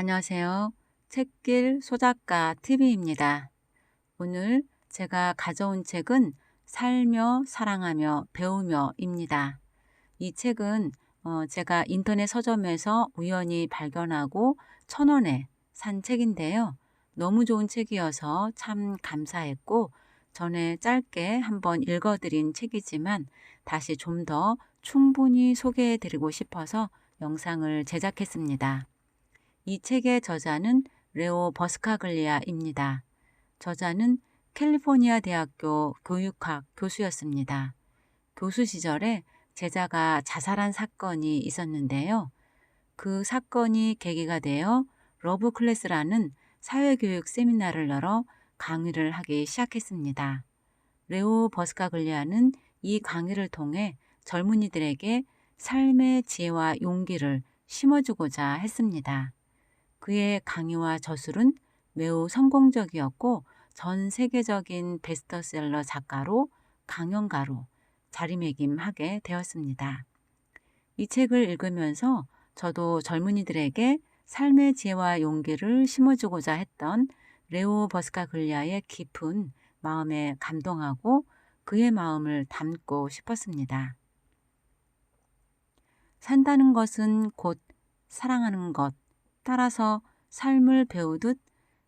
안녕하세요. 책길 소작가 TV입니다. 오늘 제가 가져온 책은 살며 사랑하며 배우며입니다. 이 책은 제가 인터넷 서점에서 우연히 발견하고 1,000원에 산 책인데요. 너무 좋은 책이어서 참 감사했고 전에 짧게 한번 읽어드린 책이지만 다시 좀 더 충분히 소개해드리고 싶어서 영상을 제작했습니다. 이 책의 저자는 레오 버스카글리아입니다. 저자는 캘리포니아 대학교 교육학 교수였습니다. 교수 시절에 제자가 자살한 사건이 있었는데요. 그 사건이 계기가 되어 러브 클래스라는 사회교육 세미나를 열어 강의를 하기 시작했습니다. 레오 버스카글리아는 이 강의를 통해 젊은이들에게 삶의 지혜와 용기를 심어주고자 했습니다. 그의 강의와 저술은 매우 성공적이었고 전 세계적인 베스트셀러 작가로 강연가로 자리매김하게 되었습니다. 이 책을 읽으면서 저도 젊은이들에게 삶의 지혜와 용기를 심어주고자 했던 레오 버스카글리아의 깊은 마음에 감동하고 그의 마음을 담고 싶었습니다. 산다는 것은 곧 사랑하는 것, 따라서 삶을 배우듯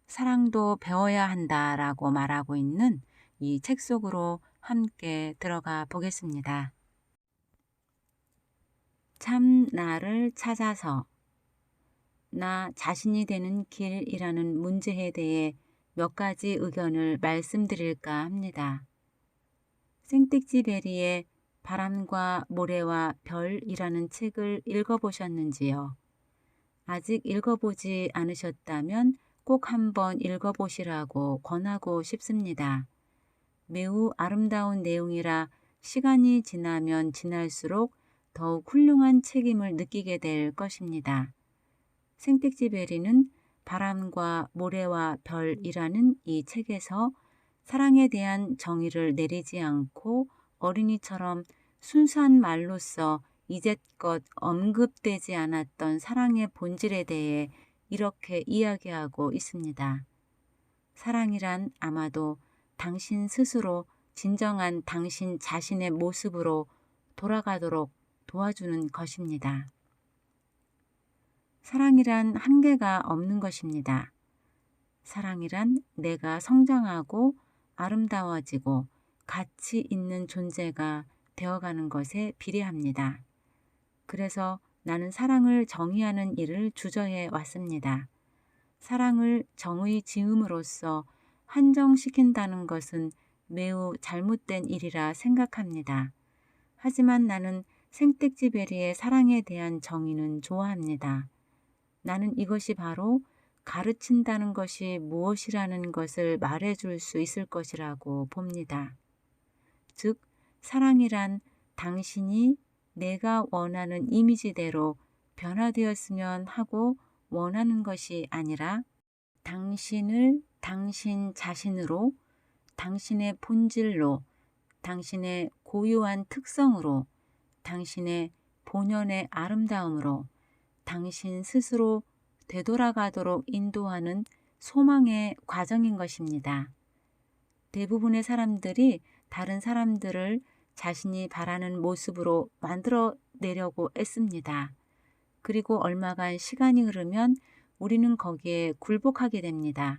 사랑도 배워야 한다라고 말하고 있는 이 책 속으로 함께 들어가 보겠습니다. 참 나를 찾아서 나 자신이 되는 길이라는 문제에 대해 몇 가지 의견을 말씀드릴까 합니다. 생텍쥐 베리의 바람과 모래와 별이라는 책을 읽어보셨는지요? 아직 읽어보지 않으셨다면 꼭 한번 읽어보시라고 권하고 싶습니다. 매우 아름다운 내용이라 시간이 지나면 지날수록 더욱 훌륭한 책임을 느끼게 될 것입니다. 생텍쥐 베리는 바람과 모래와 별이라는 이 책에서 사랑에 대한 정의를 내리지 않고 어린이처럼 순수한 말로써 이제껏 언급되지 않았던 사랑의 본질에 대해 이렇게 이야기하고 있습니다. 사랑이란 아마도 당신 스스로 진정한 당신 자신의 모습으로 돌아가도록 도와주는 것입니다. 사랑이란 한계가 없는 것입니다. 사랑이란 내가 성장하고 아름다워지고 가치 있는 존재가 되어가는 것에 비례합니다. 그래서 나는 사랑을 정의하는 일을 주저해 왔습니다. 사랑을 정의 지음으로써 한정시킨다는 것은 매우 잘못된 일이라 생각합니다. 하지만 나는 생텍쥐 베리의 사랑에 대한 정의는 좋아합니다. 나는 이것이 바로 가르친다는 것이 무엇이라는 것을 말해줄 수 있을 것이라고 봅니다. 즉, 사랑이란 당신이 내가 원하는 이미지대로 변화되었으면 하고 원하는 것이 아니라 당신을 당신 자신으로, 당신의 본질로, 당신의 고유한 특성으로, 당신의 본연의 아름다움으로, 당신 스스로 되돌아가도록 인도하는 소망의 과정인 것입니다. 대부분의 사람들이 다른 사람들을 자신이 바라는 모습으로 만들어내려고 애씁니다. 그리고 얼마간 시간이 흐르면 우리는 거기에 굴복하게 됩니다.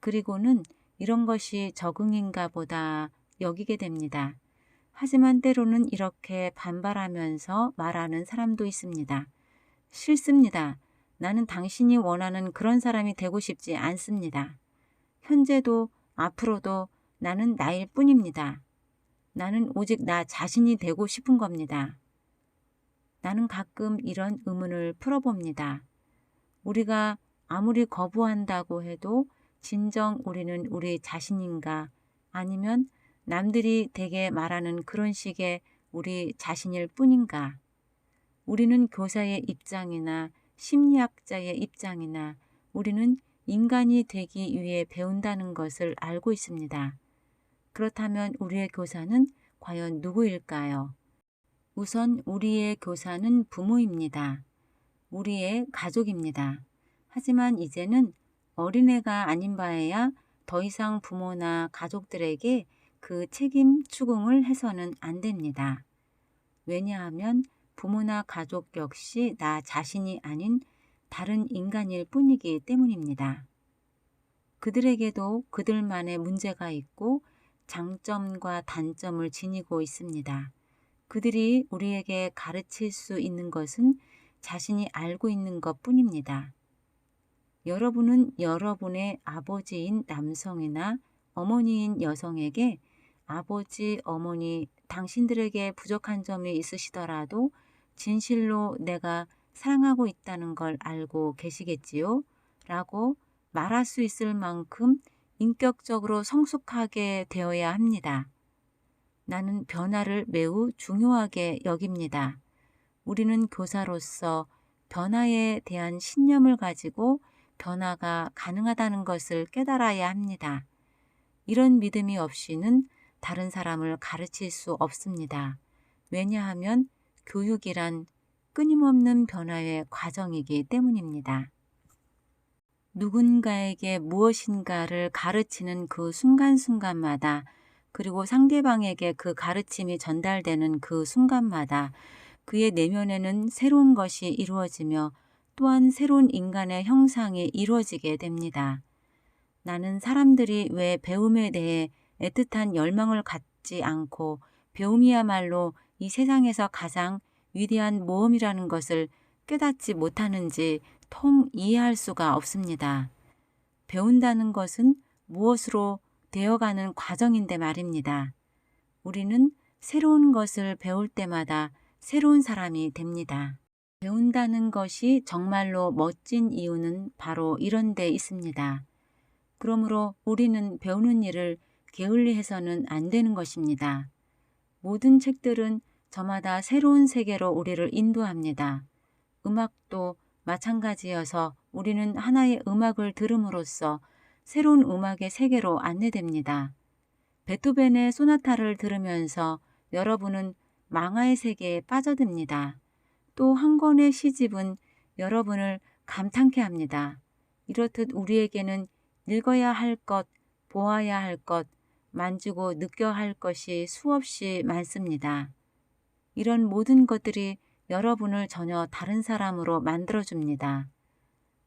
그리고는 이런 것이 적응인가 보다 여기게 됩니다. 하지만 때로는 이렇게 반발하면서 말하는 사람도 있습니다. 싫습니다. 나는 당신이 원하는 그런 사람이 되고 싶지 않습니다. 현재도 앞으로도 나는 나일 뿐입니다. 나는 오직 나 자신이 되고 싶은 겁니다. 나는 가끔 이런 의문을 풀어봅니다. 우리가 아무리 거부한다고 해도 진정 우리는 우리 자신인가? 아니면 남들이 대개 말하는 그런 식의 우리 자신일 뿐인가? 우리는 교사의 입장이나 심리학자의 입장이나 우리는 인간이 되기 위해 배운다는 것을 알고 있습니다. 그렇다면 우리의 교사는 과연 누구일까요? 우선 우리의 교사는 부모입니다. 우리의 가족입니다. 하지만 이제는 어린애가 아닌 바에야 더 이상 부모나 가족들에게 그 책임 추궁을 해서는 안 됩니다. 왜냐하면 부모나 가족 역시 나 자신이 아닌 다른 인간일 뿐이기 때문입니다. 그들에게도 그들만의 문제가 있고 장점과 단점을 지니고 있습니다. 그들이 우리에게 가르칠 수 있는 것은 자신이 알고 있는 것 뿐입니다. 여러분은 여러분의 아버지인 남성이나 어머니인 여성에게 아버지, 어머니, 당신들에게 부족한 점이 있으시더라도 진실로 내가 사랑하고 있다는 걸 알고 계시겠지요? 라고 말할 수 있을 만큼 인격적으로 성숙하게 되어야 합니다. 나는 변화를 매우 중요하게 여깁니다. 우리는 교사로서 변화에 대한 신념을 가지고 변화가 가능하다는 것을 깨달아야 합니다. 이런 믿음이 없이는 다른 사람을 가르칠 수 없습니다. 왜냐하면 교육이란 끊임없는 변화의 과정이기 때문입니다. 누군가에게 무엇인가를 가르치는 그 순간순간마다 그리고 상대방에게 그 가르침이 전달되는 그 순간마다 그의 내면에는 새로운 것이 이루어지며 또한 새로운 인간의 형상이 이루어지게 됩니다. 나는 사람들이 왜 배움에 대해 애틋한 열망을 갖지 않고 배움이야말로 이 세상에서 가장 위대한 모험이라는 것을 깨닫지 못하는지 통 이해할 수가 없습니다. 배운다는 것은 무엇으로 되어가는 과정인데 말입니다. 우리는 새로운 것을 배울 때마다 새로운 사람이 됩니다. 배운다는 것이 정말로 멋진 이유는 바로 이런 데 있습니다. 그러므로 우리는 배우는 일을 게을리해서는 안 되는 것입니다. 모든 책들은 저마다 새로운 세계로 우리를 인도합니다. 음악도 마찬가지여서 우리는 하나의 음악을 들음으로써 새로운 음악의 세계로 안내됩니다. 베토벤의 소나타를 들으면서 여러분은 망화의 세계에 빠져듭니다. 또 한 권의 시집은 여러분을 감탄케 합니다. 이렇듯 우리에게는 읽어야 할 것, 보아야 할 것, 만지고 느껴야 할 것이 수없이 많습니다. 이런 모든 것들이 여러분을 전혀 다른 사람으로 만들어줍니다.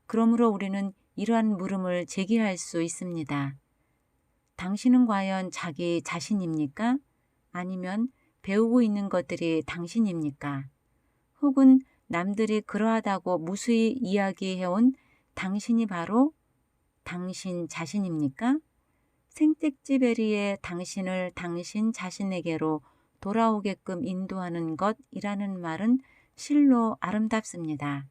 그러므로 우리는 이러한 물음을 제기할 수 있습니다. 당신은 과연 자기 자신입니까? 아니면 배우고 있는 것들이 당신입니까? 혹은 남들이 그러하다고 무수히 이야기해온 당신이 바로 당신 자신입니까? 생텍쥐베리의 당신을 당신 자신에게로 돌아오게끔 인도하는 것이라는 말은 실로 아름답습니다.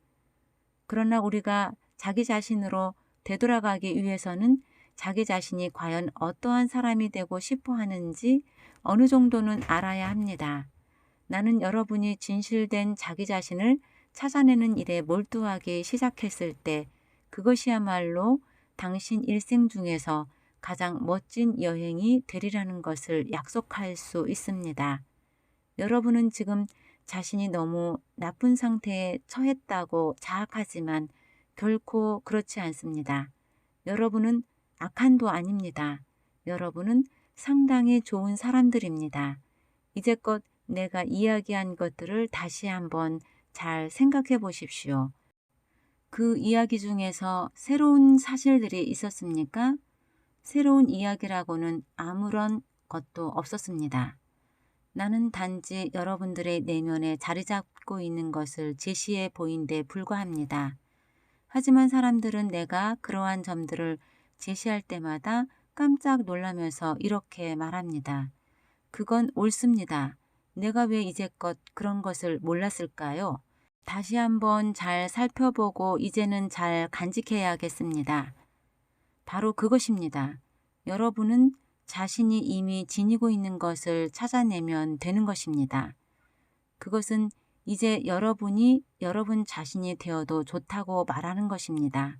그러나 우리가 자기 자신으로 되돌아가기 위해서는 자기 자신이 과연 어떠한 사람이 되고 싶어 하는지 어느 정도는 알아야 합니다. 나는 여러분이 진실된 자기 자신을 찾아내는 일에 몰두하기 시작했을 때 그것이야말로 당신 일생 중에서 가장 멋진 여행이 되리라는 것을 약속할 수 있습니다. 여러분은 지금 자신이 너무 나쁜 상태에 처했다고 자학하지만 결코 그렇지 않습니다. 여러분은 악한도 아닙니다. 여러분은 상당히 좋은 사람들입니다. 이제껏 내가 이야기한 것들을 다시 한번 잘 생각해 보십시오. 그 이야기 중에서 새로운 사실들이 있었습니까? 새로운 이야기라고는 아무런 것도 없었습니다. 나는 단지 여러분들의 내면에 자리 잡고 있는 것을 제시해 보인 데 불과합니다. 하지만 사람들은 내가 그러한 점들을 제시할 때마다 깜짝 놀라면서 이렇게 말합니다. 그건 옳습니다. 내가 왜 이제껏 그런 것을 몰랐을까요? 다시 한번 잘 살펴보고 이제는 잘 간직해야겠습니다. 바로 그것입니다. 여러분은 자신이 이미 지니고 있는 것을 찾아내면 되는 것입니다. 그것은 이제 여러분이 여러분 자신이 되어도 좋다고 말하는 것입니다.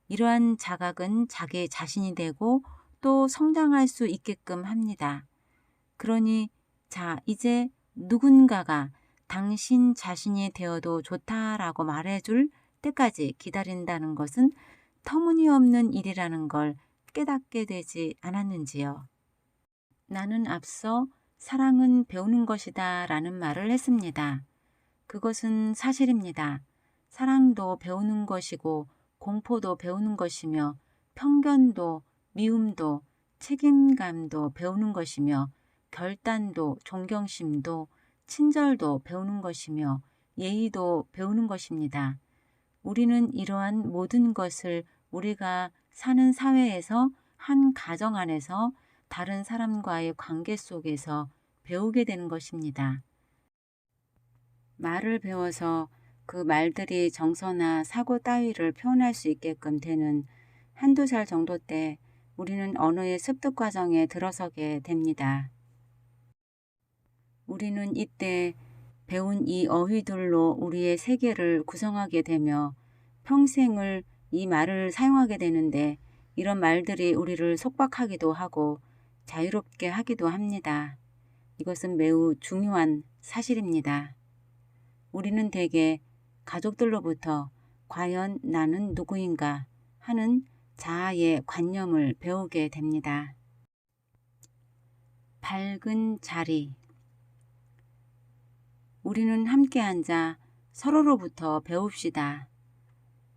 이러한 자각은 자기 자신이 되고 또 성장할 수 있게끔 합니다. 그러니 자, 이제 누군가가 당신 자신이 되어도 좋다라고 말해줄 때까지 기다린다는 것은 터무니없는 일이라는 걸 깨닫게 되지 않았는지요. 나는 앞서 사랑은 배우는 것이다 라는 말을 했습니다. 그것은 사실입니다. 사랑도 배우는 것이고 공포도 배우는 것이며 편견도 미움도 책임감도 배우는 것이며 결단도 존경심도 친절도 배우는 것이며 예의도 배우는 것입니다. 우리는 이러한 모든 것을 우리가 사는 사회에서 한 가정 안에서 다른 사람과의 관계 속에서 배우게 되는 것입니다. 말을 배워서 그 말들이 정서나 사고 따위를 표현할 수 있게끔 되는 한두 살 정도 때 우리는 언어의 습득 과정에 들어서게 됩니다. 우리는 이때 배운 이 어휘들로 우리의 세계를 구성하게 되며 평생을 이 말을 사용하게 되는데 이런 말들이 우리를 속박하기도 하고 자유롭게 하기도 합니다. 이것은 매우 중요한 사실입니다. 우리는 대개 가족들로부터 과연 나는 누구인가 하는 자아의 관념을 배우게 됩니다. 밝은 자리. 우리는 함께 앉아 서로로부터 배웁시다.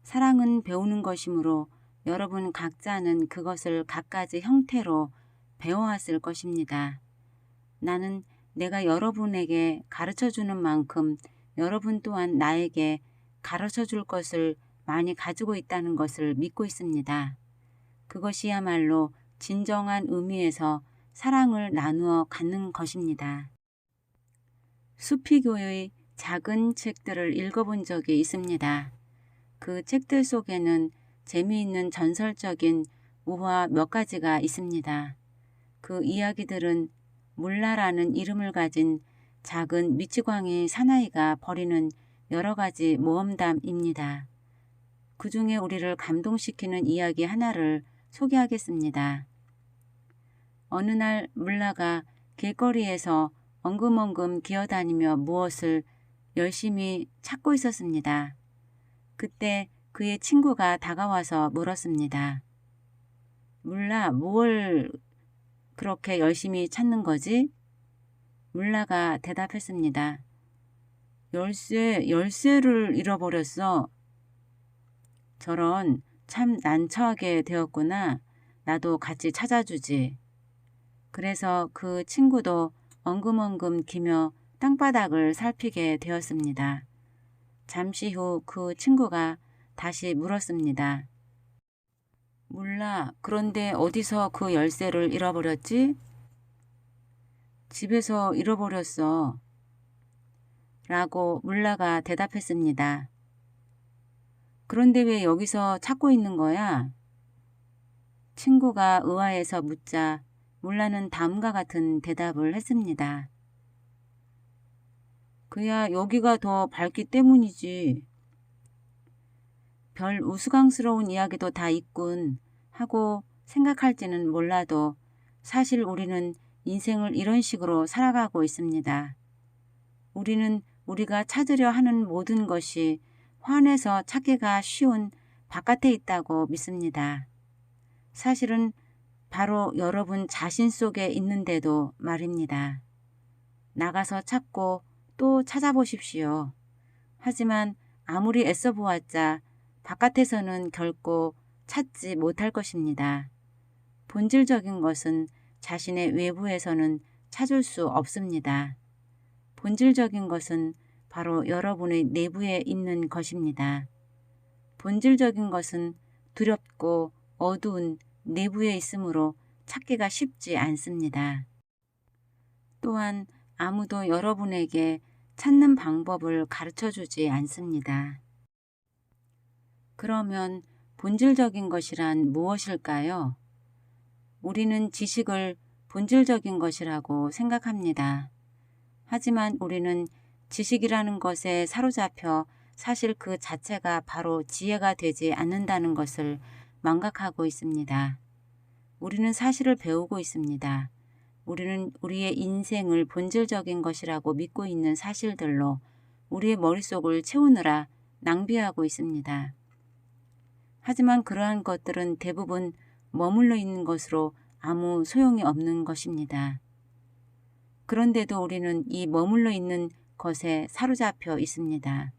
사랑은 배우는 것이므로 여러분 각자는 그것을 갖가지 형태로 배워왔을 것입니다. 나는 내가 여러분에게 가르쳐주는 만큼 여러분 또한 나에게 가르쳐줄 것을 많이 가지고 있다는 것을 믿고 있습니다. 그것이야말로 진정한 의미에서 사랑을 나누어 갖는 것입니다. 수피교의 작은 책들을 읽어본 적이 있습니다. 그 책들 속에는 재미있는 전설적인 우화 몇 가지가 있습니다. 그 이야기들은 물라라는 이름을 가진 작은 미치광이 사나이가 벌이는 여러 가지 모험담입니다. 그 중에 우리를 감동시키는 이야기 하나를 소개하겠습니다. 어느 날 물라가 길거리에서 엉금엉금 기어다니며 무엇을 열심히 찾고 있었습니다. 그때 그의 친구가 다가와서 물었습니다. 물라, 뭘 그렇게 열심히 찾는 거지? 물라가 대답했습니다. 열쇠를 잃어버렸어. 저런, 참 난처하게 되었구나. 나도 같이 찾아주지. 그래서 그 친구도 엉금엉금 기며 땅바닥을 살피게 되었습니다. 잠시 후 그 친구가 다시 물었습니다. 물라, 그런데 어디서 그 열쇠를 잃어버렸지? 집에서 잃어버렸어. 라고 물라가 대답했습니다. 그런데 왜 여기서 찾고 있는 거야? 친구가 의아해서 묻자 물라는 다음과 같은 대답을 했습니다. 그야 여기가 더 밝기 때문이지. 별 우스꽝스러운 이야기도 다 있군 하고 생각할지는 몰라도 사실 우리는 인생을 이런 식으로 살아가고 있습니다. 우리는 우리가 찾으려 하는 모든 것이 환해서 찾기가 쉬운 바깥에 있다고 믿습니다. 사실은 바로 여러분 자신 속에 있는데도 말입니다. 나가서 찾고 또 찾아보십시오. 하지만 아무리 애써 보았자 바깥에서는 결코 찾지 못할 것입니다. 본질적인 것은 자신의 외부에서는 찾을 수 없습니다. 본질적인 것은 바로 여러분의 내부에 있는 것입니다. 본질적인 것은 두렵고 어두운 내부에 있으므로 찾기가 쉽지 않습니다. 또한 아무도 여러분에게 찾는 방법을 가르쳐주지 않습니다. 그러면 본질적인 것이란 무엇일까요? 우리는 지식을 본질적인 것이라고 생각합니다. 하지만 우리는 지식이라는 것에 사로잡혀 사실 그 자체가 바로 지혜가 되지 않는다는 것을 망각하고 있습니다. 우리는 사실을 배우고 있습니다. 우리는 우리의 인생을 본질적인 것이라고 믿고 있는 사실들로 우리의 머릿속을 채우느라 낭비하고 있습니다. 하지만 그러한 것들은 대부분 머물러 있는 것으로 아무 소용이 없는 것입니다. 그런데도 우리는 이 머물러 있는 것에 사로잡혀 있습니다.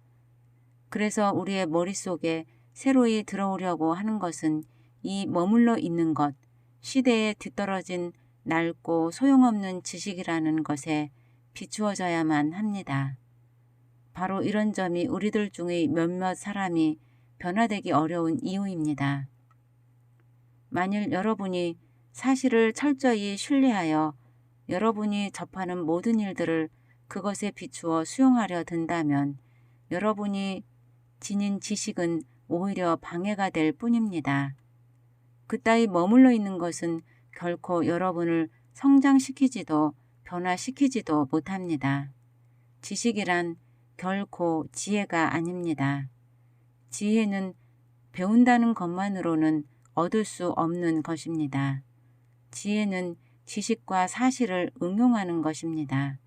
그래서 우리의 머릿속에 새로이 들어오려고 하는 것은 이 머물러 있는 것, 시대에 뒤떨어진 낡고 소용없는 지식이라는 것에 비추어져야만 합니다. 바로 이런 점이 우리들 중의 몇몇 사람이 변화되기 어려운 이유입니다. 만일 여러분이 사실을 철저히 신뢰하여 여러분이 접하는 모든 일들을 그것에 비추어 수용하려 든다면 여러분이 지닌 지식은 오히려 방해가 될 뿐입니다. 그따위 머물러 있는 것은 결코 여러분을 성장시키지도 변화시키지도 못합니다. 지식이란 결코 지혜가 아닙니다. 지혜는 배운다는 것만으로는 얻을 수 없는 것입니다. 지혜는 지식과 사실을 응용하는 것입니다.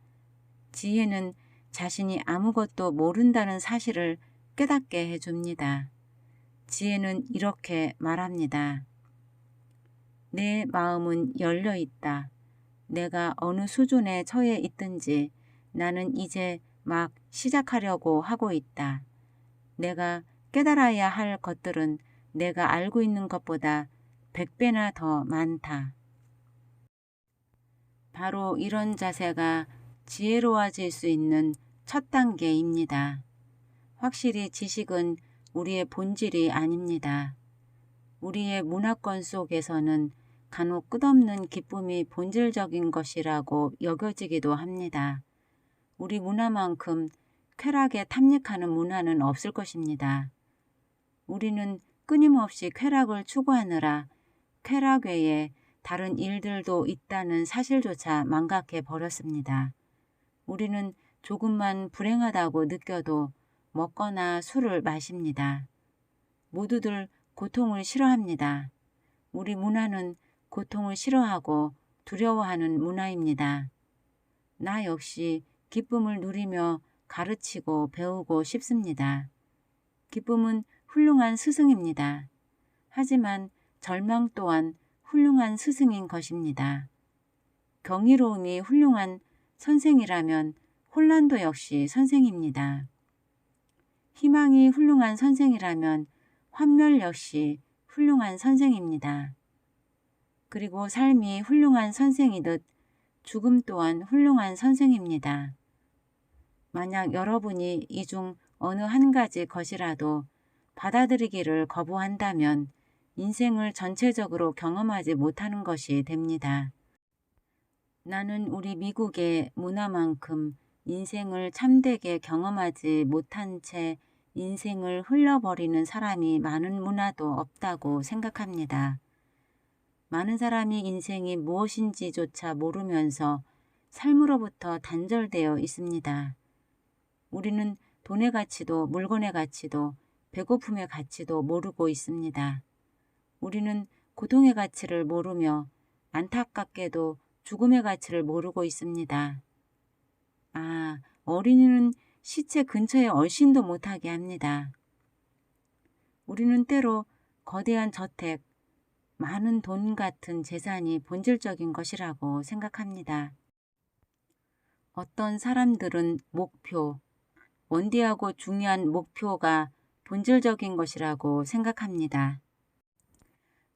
지혜는 자신이 아무것도 모른다는 사실을 깨닫게 해줍니다. 지혜는 이렇게 말합니다. 내 마음은 열려 있다. 내가 어느 수준에 처해 있든지 나는 이제 막 시작하려고 하고 있다. 내가 깨달아야 할 것들은 내가 알고 있는 것보다 100배나 더 많다. 바로 이런 자세가 지혜로워질 수 있는 첫 단계입니다. 확실히 지식은 우리의 본질이 아닙니다. 우리의 문화권 속에서는 간혹 끝없는 기쁨이 본질적인 것이라고 여겨지기도 합니다. 우리 문화만큼 쾌락에 탐닉하는 문화는 없을 것입니다. 우리는 끊임없이 쾌락을 추구하느라 쾌락 외에 다른 일들도 있다는 사실조차 망각해 버렸습니다. 우리는 조금만 불행하다고 느껴도 먹거나 술을 마십니다. 모두들 고통을 싫어합니다. 우리 문화는 고통을 싫어하고 두려워하는 문화입니다. 나 역시 기쁨을 누리며 가르치고 배우고 싶습니다. 기쁨은 훌륭한 스승입니다. 하지만 절망 또한 훌륭한 스승인 것입니다. 경이로움이 훌륭한 선생이라면 혼란도 역시 선생입니다. 희망이 훌륭한 선생이라면 환멸 역시 훌륭한 선생입니다. 그리고 삶이 훌륭한 선생이듯 죽음 또한 훌륭한 선생입니다. 만약 여러분이 이 중 어느 한 가지 것이라도 받아들이기를 거부한다면 인생을 전체적으로 경험하지 못하는 것이 됩니다. 나는 우리 미국의 문화만큼 인생을 참되게 경험하지 못한 채 인생을 흘려버리는 사람이 많은 문화도 없다고 생각합니다. 많은 사람이 인생이 무엇인지조차 모르면서 삶으로부터 단절되어 있습니다. 우리는 돈의 가치도 물건의 가치도 배고픔의 가치도 모르고 있습니다. 우리는 고통의 가치를 모르며 안타깝게도 죽음의 가치를 모르고 있습니다. 어린이는 시체 근처에 얼씬도 못하게 합니다. 우리는 때로 거대한 저택, 많은 돈 같은 재산이 본질적인 것이라고 생각합니다. 어떤 사람들은 목표, 원대하고 중요한 목표가 본질적인 것이라고 생각합니다.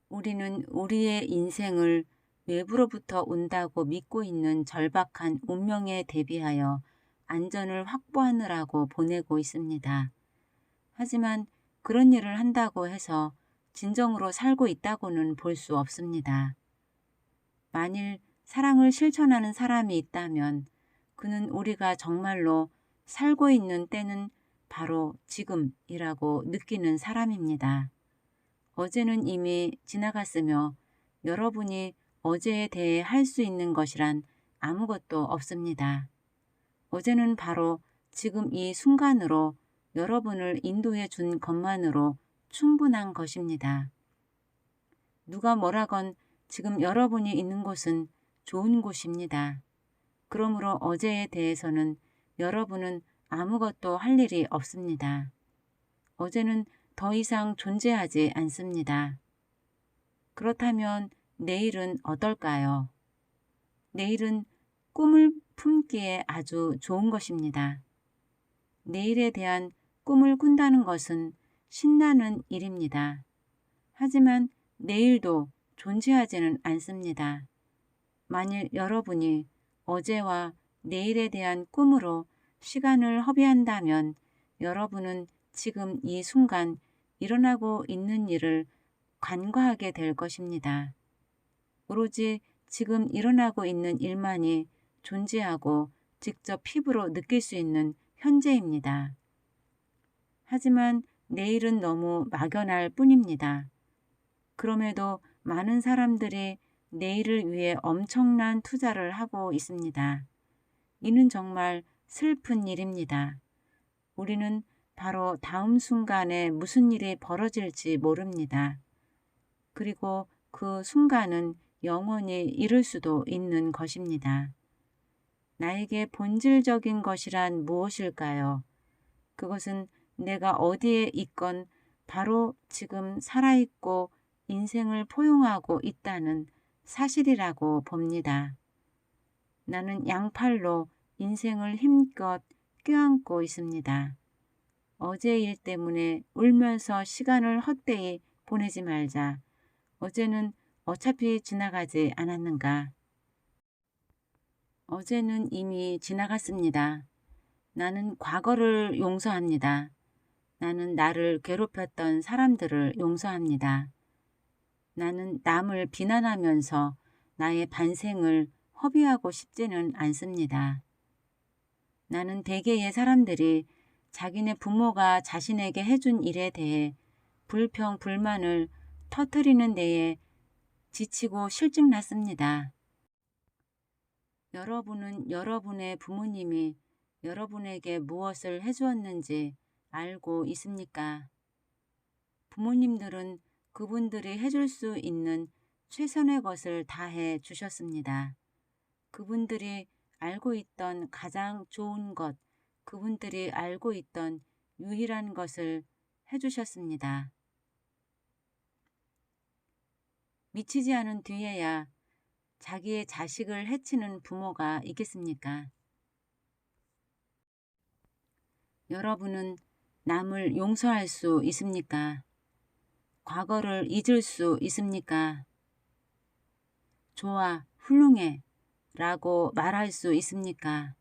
우리는 우리의 인생을 외부로부터 온다고 믿고 있는 절박한 운명에 대비하여 안전을 확보하느라고 보내고 있습니다. 하지만 그런 일을 한다고 해서 진정으로 살고 있다고는 볼 수 없습니다. 만일 사랑을 실천하는 사람이 있다면 그는 우리가 정말로 살고 있는 때는 바로 지금이라고 느끼는 사람입니다. 어제는 이미 지나갔으며 여러분이 어제에 대해 할 수 있는 것이란 아무것도 없습니다. 어제는 바로 지금 이 순간으로 여러분을 인도해 준 것만으로 충분한 것입니다. 누가 뭐라건 지금 여러분이 있는 곳은 좋은 곳입니다. 그러므로 어제에 대해서는 여러분은 아무것도 할 일이 없습니다. 어제는 더 이상 존재하지 않습니다. 그렇다면 내일은 어떨까요? 내일은 꿈을 품기에 아주 좋은 것입니다. 내일에 대한 꿈을 꾼다는 것은 신나는 일입니다. 하지만 내일도 존재하지는 않습니다. 만일 여러분이 어제와 내일에 대한 꿈으로 시간을 허비한다면 여러분은 지금 이 순간 일어나고 있는 일을 간과하게 될 것입니다. 오로지 지금 일어나고 있는 일만이 존재하고 직접 피부로 느낄 수 있는 현재입니다. 하지만 내일은 너무 막연할 뿐입니다. 그럼에도 많은 사람들이 내일을 위해 엄청난 투자를 하고 있습니다. 이는 정말 슬픈 일입니다. 우리는 바로 다음 순간에 무슨 일이 벌어질지 모릅니다. 그리고 그 순간은 영원히 이룰 수도 있는 것입니다. 나에게 본질적인 것이란 무엇일까요? 그것은 내가 어디에 있건 바로 지금 살아있고 인생을 포용하고 있다는 사실이라고 봅니다. 나는 양팔로 인생을 힘껏 껴안고 있습니다. 어제 일 때문에 울면서 시간을 헛되이 보내지 말자. 어제는 어차피 지나가지 않았는가? 어제는 이미 지나갔습니다. 나는 과거를 용서합니다. 나는 나를 괴롭혔던 사람들을 용서합니다. 나는 남을 비난하면서 나의 반생을 허비하고 싶지는 않습니다. 나는 대개의 사람들이 자기네 부모가 자신에게 해준 일에 대해 불평, 불만을 터뜨리는 데에 지치고 실증났습니다. 여러분은 여러분의 부모님이 여러분에게 무엇을 해주었는지 알고 있습니까? 부모님들은 그분들이 해줄 수 있는 최선의 것을 다해 주셨습니다. 그분들이 알고 있던 가장 좋은 것, 그분들이 알고 있던 유일한 것을 해주셨습니다. 미치지 않은 뒤에야 자기의 자식을 해치는 부모가 있겠습니까? 여러분은 남을 용서할 수 있습니까? 과거를 잊을 수 있습니까? 좋아, 훌륭해 라고 말할 수 있습니까?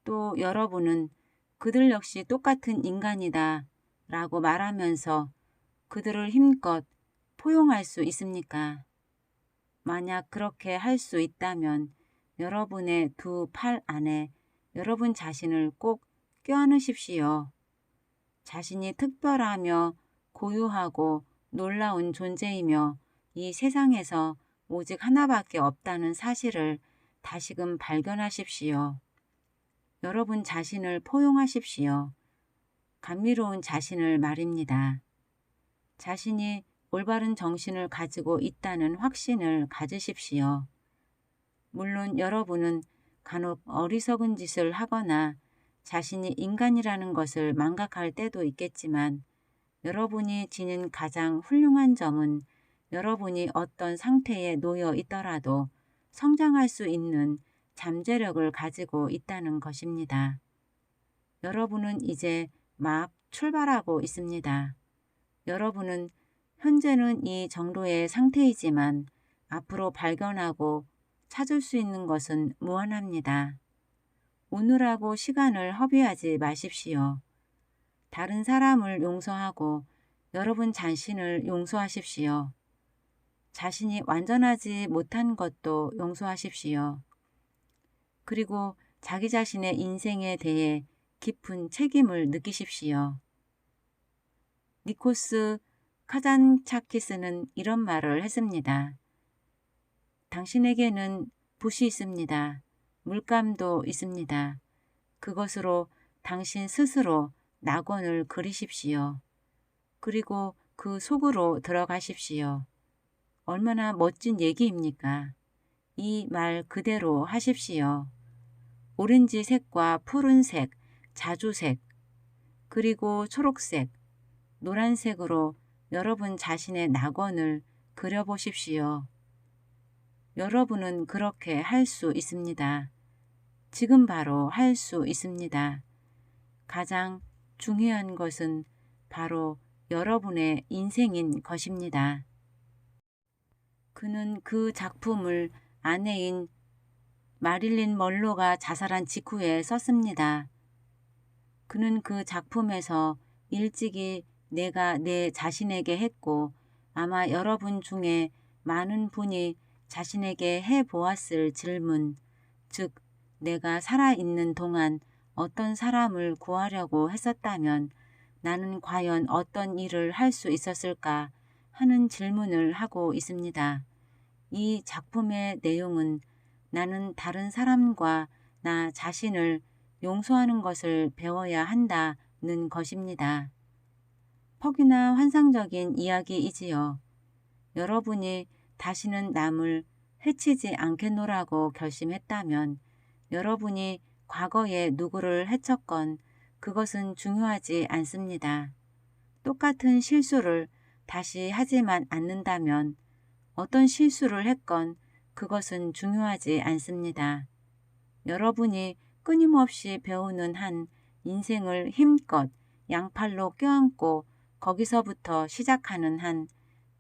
또 여러분은 그들 역시 똑같은 인간이다 라고 말하면서 그들을 힘껏 포용할 수 있습니까? 만약 그렇게 할 수 있다면 여러분의 두 팔 안에 여러분 자신을 꼭 껴안으십시오. 자신이 특별하며 고유하고 놀라운 존재이며 이 세상에서 오직 하나밖에 없다는 사실을 다시금 발견하십시오. 여러분 자신을 포용하십시오. 감미로운 자신을 말입니다. 자신이 올바른 정신을 가지고 있다는 확신을 가지십시오. 물론 여러분은 간혹 어리석은 짓을 하거나 자신이 인간이라는 것을 망각할 때도 있겠지만 여러분이 지닌 가장 훌륭한 점은 여러분이 어떤 상태에 놓여 있더라도 성장할 수 있는 잠재력을 가지고 있다는 것입니다. 여러분은 이제 막 출발하고 있습니다. 여러분은 현재는 이 정도의 상태이지만 앞으로 발견하고 찾을 수 있는 것은 무한합니다. 오늘하고 시간을 허비하지 마십시오. 다른 사람을 용서하고 여러분 자신을 용서하십시오. 자신이 완전하지 못한 것도 용서하십시오. 그리고 자기 자신의 인생에 대해 깊은 책임을 느끼십시오. 니코스 카잔차키스는 이런 말을 했습니다. 당신에게는 붓이 있습니다. 물감도 있습니다. 그것으로 당신 스스로 낙원을 그리십시오. 그리고 그 속으로 들어가십시오. 얼마나 멋진 얘기입니까? 이 말 그대로 하십시오. 오렌지색과 푸른색, 자주색, 그리고 초록색, 노란색으로 여러분 자신의 낙원을 그려보십시오. 여러분은 그렇게 할 수 있습니다. 지금 바로 할 수 있습니다. 가장 중요한 것은 바로 여러분의 인생인 것입니다. 그는 그 작품을 아내인 마릴린 먼로가 자살한 직후에 썼습니다. 그는 그 작품에서 일찍이 내가 내 자신에게 했고 아마 여러분 중에 많은 분이 자신에게 해보았을 질문, 즉 내가 살아있는 동안 어떤 사람을 구하려고 했었다면 나는 과연 어떤 일을 할 수 있었을까 하는 질문을 하고 있습니다. 이 작품의 내용은 나는 다른 사람과 나 자신을 용서하는 것을 배워야 한다는 것입니다. 퍽이나 환상적인 이야기이지요. 여러분이 다시는 남을 해치지 않겠노라고 결심했다면 여러분이 과거에 누구를 해쳤건 그것은 중요하지 않습니다. 똑같은 실수를 다시 하지만 않는다면 어떤 실수를 했건 그것은 중요하지 않습니다. 여러분이 끊임없이 배우는 한 인생을 힘껏 양팔로 껴안고 거기서부터 시작하는 한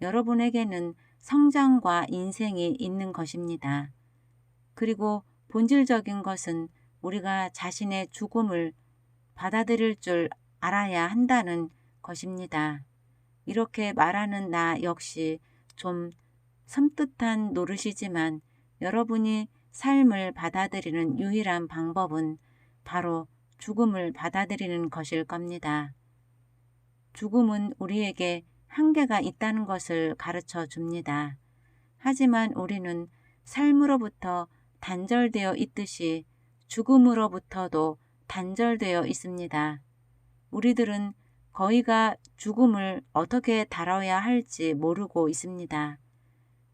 여러분에게는 성장과 인생이 있는 것입니다. 그리고 본질적인 것은 우리가 자신의 죽음을 받아들일 줄 알아야 한다는 것입니다. 이렇게 말하는 나 역시 좀 섬뜩한 노릇이지만 여러분이 삶을 받아들이는 유일한 방법은 바로 죽음을 받아들이는 것일 겁니다. 죽음은 우리에게 한계가 있다는 것을 가르쳐 줍니다. 하지만 우리는 삶으로부터 단절되어 있듯이 죽음으로부터도 단절되어 있습니다. 우리들은 거의가 죽음을 어떻게 다뤄야 할지 모르고 있습니다.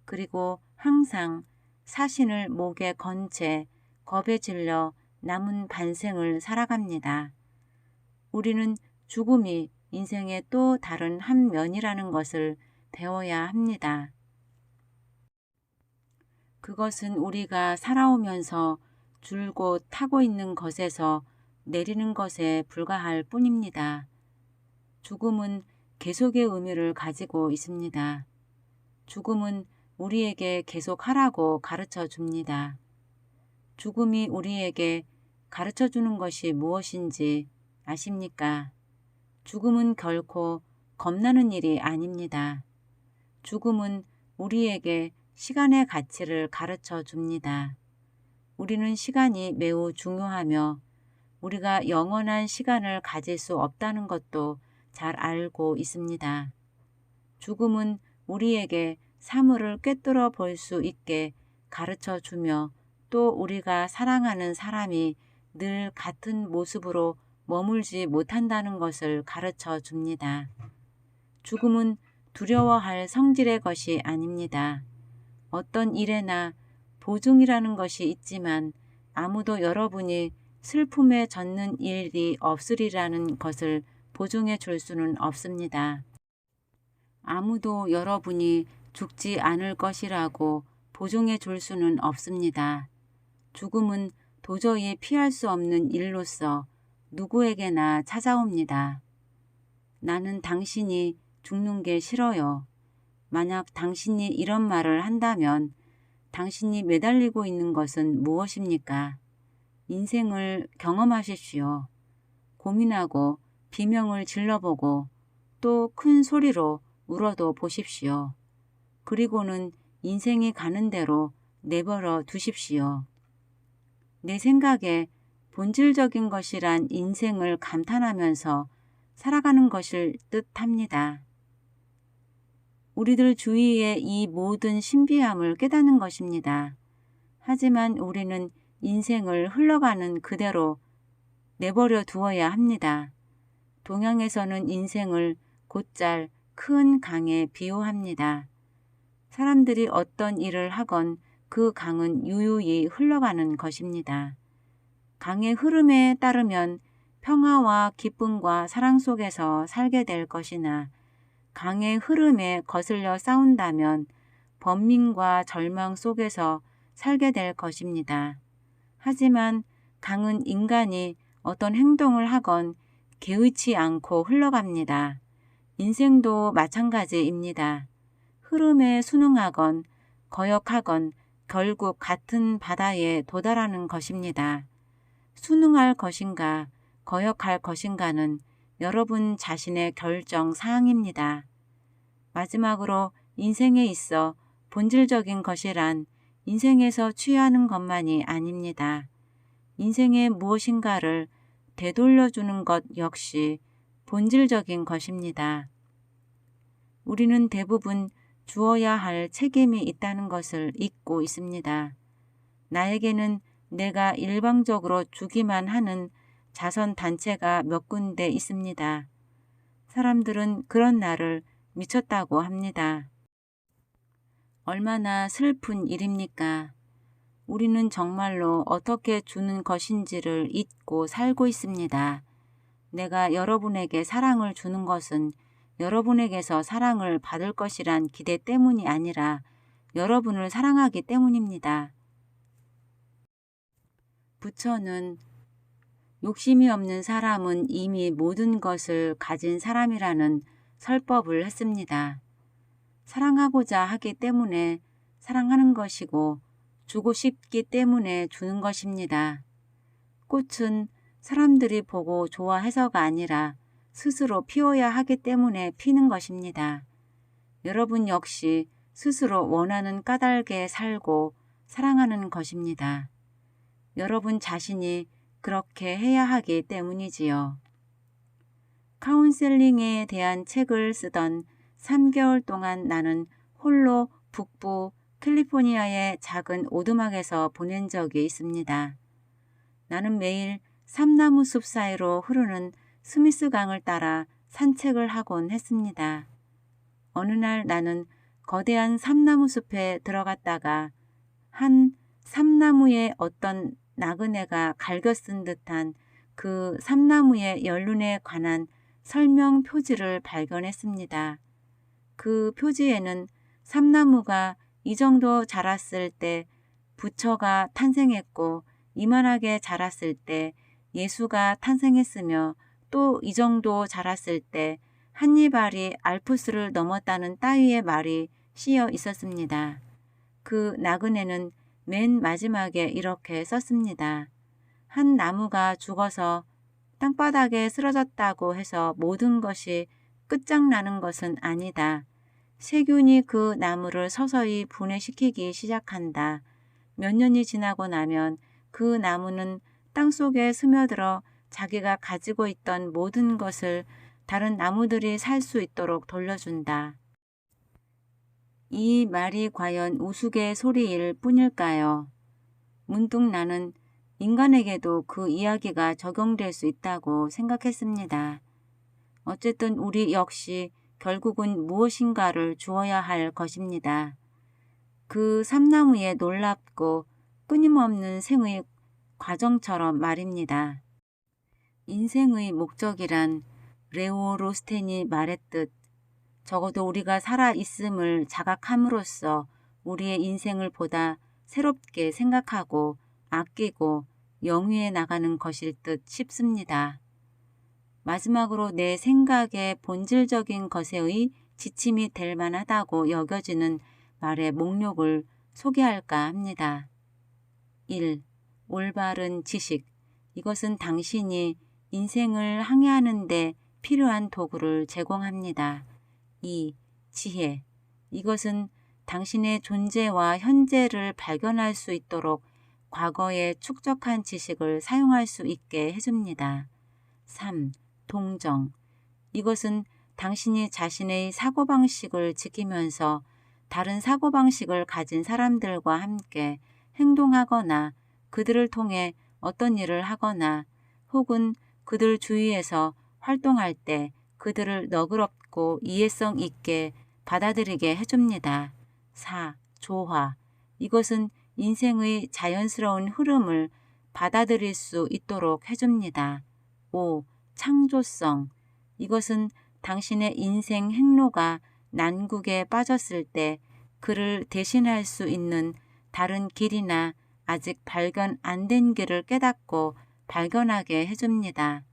그리고 항상 사신을 목에 건 채 겁에 질려 남은 반생을 살아갑니다. 우리는 죽음이 인생의 또 다른 한 면이라는 것을 배워야 합니다. 그것은 우리가 살아오면서 줄곧 타고 있는 것에서 내리는 것에 불과할 뿐입니다. 죽음은 계속의 의미를 가지고 있습니다. 죽음은 우리에게 계속하라고 가르쳐 줍니다. 죽음이 우리에게 가르쳐 주는 것이 무엇인지 아십니까? 죽음은 결코 겁나는 일이 아닙니다. 죽음은 우리에게 시간의 가치를 가르쳐 줍니다. 우리는 시간이 매우 중요하며 우리가 영원한 시간을 가질 수 없다는 것도 잘 알고 있습니다. 죽음은 우리에게 사물을 꿰뚫어 볼 수 있게 가르쳐 주며 또 우리가 사랑하는 사람이 늘 같은 모습으로 머물지 못한다는 것을 가르쳐 줍니다. 죽음은 두려워할 성질의 것이 아닙니다. 어떤 일에나 보증이라는 것이 있지만 아무도 여러분이 슬픔에 젖는 일이 없으리라는 것을 보증해 줄 수는 없습니다. 아무도 여러분이 죽지 않을 것이라고 보증해 줄 수는 없습니다. 죽음은 도저히 피할 수 없는 일로서 누구에게나 찾아옵니다. 나는 당신이 죽는 게 싫어요. 만약 당신이 이런 말을 한다면 당신이 매달리고 있는 것은 무엇입니까? 인생을 경험하십시오. 고민하고 비명을 질러보고 또 큰 소리로 울어도 보십시오. 그리고는 인생이 가는 대로 내버려 두십시오. 내 생각에 본질적인 것이란 인생을 감탄하면서 살아가는 것일 듯합니다. 우리들 주위의 이 모든 신비함을 깨닫는 것입니다. 하지만 우리는 인생을 흘러가는 그대로 내버려 두어야 합니다. 동양에서는 인생을 곧잘 큰 강에 비유합니다. 사람들이 어떤 일을 하건 그 강은 유유히 흘러가는 것입니다. 강의 흐름에 따르면 평화와 기쁨과 사랑 속에서 살게 될 것이나 강의 흐름에 거슬려 싸운다면 번민과 절망 속에서 살게 될 것입니다. 하지만 강은 인간이 어떤 행동을 하건 개의치 않고 흘러갑니다. 인생도 마찬가지입니다. 흐름에 순응하건 거역하건 결국 같은 바다에 도달하는 것입니다. 순응할 것인가 거역할 것인가는 여러분 자신의 결정 사항입니다. 마지막으로 인생에 있어 본질적인 것이란 인생에서 취하는 것만이 아닙니다. 인생의 무엇인가를 되돌려주는 것 역시 본질적인 것입니다. 우리는 대부분 주어야 할 책임이 있다는 것을 잊고 있습니다. 나에게는 내가 일방적으로 주기만 하는 자선단체가 몇 군데 있습니다. 사람들은 그런 나를 미쳤다고 합니다. 얼마나 슬픈 일입니까? 우리는 정말로 어떻게 주는 것인지를 잊고 살고 있습니다. 내가 여러분에게 사랑을 주는 것은 여러분에게서 사랑을 받을 것이란 기대 때문이 아니라 여러분을 사랑하기 때문입니다. 부처는 욕심이 없는 사람은 이미 모든 것을 가진 사람이라는 설법을 했습니다. 사랑하고자 하기 때문에 사랑하는 것이고 주고 싶기 때문에 주는 것입니다. 꽃은 사람들이 보고 좋아해서가 아니라 스스로 피워야 하기 때문에 피는 것입니다. 여러분 역시 스스로 원하는 까닭에 살고 사랑하는 것입니다. 여러분 자신이 그렇게 해야 하기 때문이지요. 카운셀링에 대한 책을 쓰던 3개월 동안 나는 홀로 북부 캘리포니아의 작은 오두막에서 보낸 적이 있습니다. 나는 매일 삼나무 숲 사이로 흐르는 스미스 강을 따라 산책을 하곤 했습니다. 어느 날 나는 거대한 삼나무 숲에 들어갔다가 한 삼나무에 어떤 나그네가 갈겨 쓴 듯한 그 삼나무의 연륜에 관한 설명 표지를 발견했습니다. 그 표지에는 삼나무가 이 정도 자랐을 때 부처가 탄생했고 이만하게 자랐을 때 예수가 탄생했으며 또 이 정도 자랐을 때 한니발이 알프스를 넘었다는 따위의 말이 씌어 있었습니다. 그 나그네는 맨 마지막에 이렇게 썼습니다. 한 나무가 죽어서 땅바닥에 쓰러졌다고 해서 모든 것이 끝장나는 것은 아니다. 세균이 그 나무를 서서히 분해시키기 시작한다. 몇 년이 지나고 나면 그 나무는 땅속에 스며들어 자기가 가지고 있던 모든 것을 다른 나무들이 살 수 있도록 돌려준다. 이 말이 과연 우스갯소리일 뿐일까요? 문득 나는 인간에게도 그 이야기가 적용될 수 있다고 생각했습니다. 어쨌든 우리 역시 결국은 무엇인가를 주어야 할 것입니다. 그 삼나무의 놀랍고 끊임없는 생의 과정처럼 말입니다. 인생의 목적이란 레오 로스텐이 말했듯 적어도 우리가 살아있음을 자각함으로써 우리의 인생을 보다 새롭게 생각하고 아끼고 영위해 나가는 것일 듯 싶습니다. 마지막으로 내 생각의 본질적인 것에의 지침이 될 만하다고 여겨지는 말의 목록을 소개할까 합니다. 1. 올바른 지식. 이것은 당신이 인생을 항해하는 데 필요한 도구를 제공합니다. 2. 지혜. 이것은 당신의 존재와 현재를 발견할 수 있도록 과거에 축적한 지식을 사용할 수 있게 해줍니다. 3. 동정. 이것은 당신이 자신의 사고방식을 지키면서 다른 사고방식을 가진 사람들과 함께 행동하거나 그들을 통해 어떤 일을 하거나 혹은 그들 주위에서 활동할 때 그들을 너그럽고 이해성 있게 받아들이게 해줍니다. 4. 조화. 이것은 인생의 자연스러운 흐름을 받아들일 수 있도록 해줍니다. 5. 창조성. 이것은 당신의 인생 행로가 난국에 빠졌을 때 그를 대신할 수 있는 다른 길이나 아직 발견 안 된 길을 깨닫고 발견하게 해줍니다.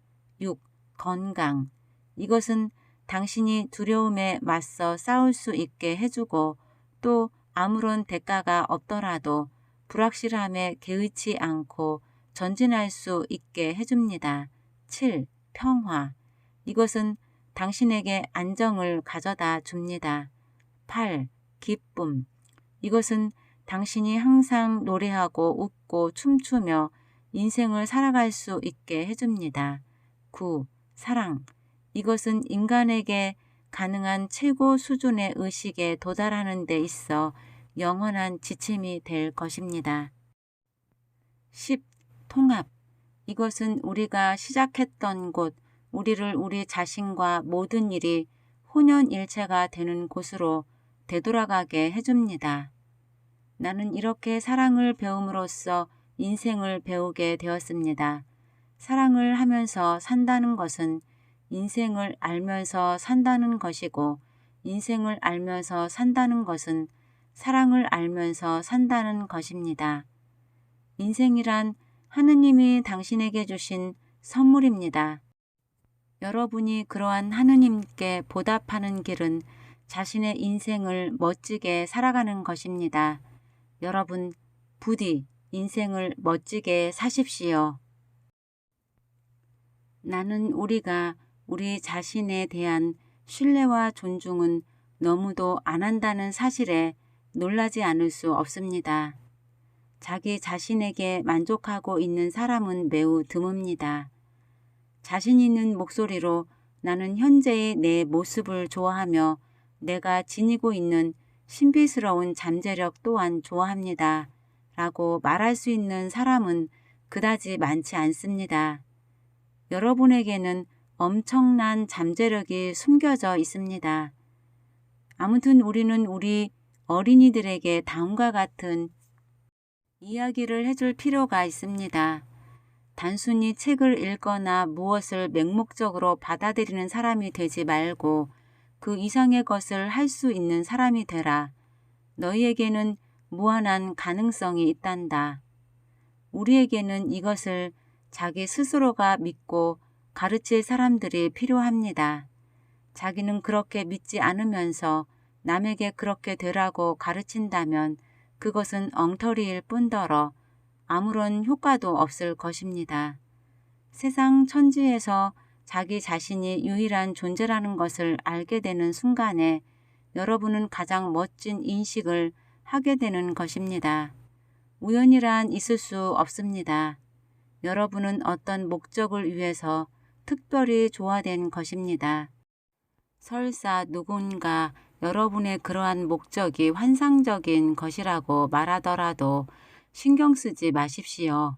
6. 건강. 이것은 당신이 두려움에 맞서 싸울 수 있게 해주고 또 아무런 대가가 없더라도 불확실함에 개의치 않고 전진할 수 있게 해줍니다. 7. 평화. 이것은 당신에게 안정을 가져다 줍니다. 8. 기쁨. 이것은 당신이 항상 노래하고 웃고 춤추며 인생을 살아갈 수 있게 해줍니다. 9. 사랑. 이것은 인간에게 가능한 최고 수준의 의식에 도달하는 데 있어 영원한 지침이 될 것입니다. 10. 통합. 이것은 우리가 시작했던 곳, 우리를 우리 자신과 모든 일이 혼연일체가 되는 곳으로 되돌아가게 해줍니다. 나는 이렇게 사랑을 배움으로써 인생을 배우게 되었습니다. 사랑을 하면서 산다는 것은 인생을 알면서 산다는 것이고 인생을 알면서 산다는 것은 사랑을 알면서 산다는 것입니다. 인생이란 하느님이 당신에게 주신 선물입니다. 여러분이 그러한 하느님께 보답하는 길은 자신의 인생을 멋지게 살아가는 것입니다. 여러분, 부디 인생을 멋지게 사십시오. 나는 우리가 우리 자신에 대한 신뢰와 존중은 너무도 안 한다는 사실에 놀라지 않을 수 없습니다. 자기 자신에게 만족하고 있는 사람은 매우 드뭅니다. 자신 있는 목소리로 나는 현재의 내 모습을 좋아하며 내가 지니고 있는 신비스러운 잠재력 또한 좋아합니다. 라고 말할 수 있는 사람은 그다지 많지 않습니다. 여러분에게는 엄청난 잠재력이 숨겨져 있습니다. 아무튼 우리는 우리 어린이들에게 다음과 같은 이야기를 해줄 필요가 있습니다. 단순히 책을 읽거나 무엇을 맹목적으로 받아들이는 사람이 되지 말고 그 이상의 것을 할 수 있는 사람이 되라. 너희에게는 무한한 가능성이 있단다. 우리에게는 이것을 자기 스스로가 믿고 가르칠 사람들이 필요합니다. 자기는 그렇게 믿지 않으면서 남에게 그렇게 되라고 가르친다면 그것은 엉터리일 뿐더러 아무런 효과도 없을 것입니다. 세상 천지에서 자기 자신이 유일한 존재라는 것을 알게 되는 순간에 여러분은 가장 멋진 인식을 하게 되는 것입니다. 우연이란 있을 수 없습니다. 여러분은 어떤 목적을 위해서 특별히 조화된 것입니다. 설사 누군가 여러분의 그러한 목적이 환상적인 것이라고 말하더라도 신경 쓰지 마십시오.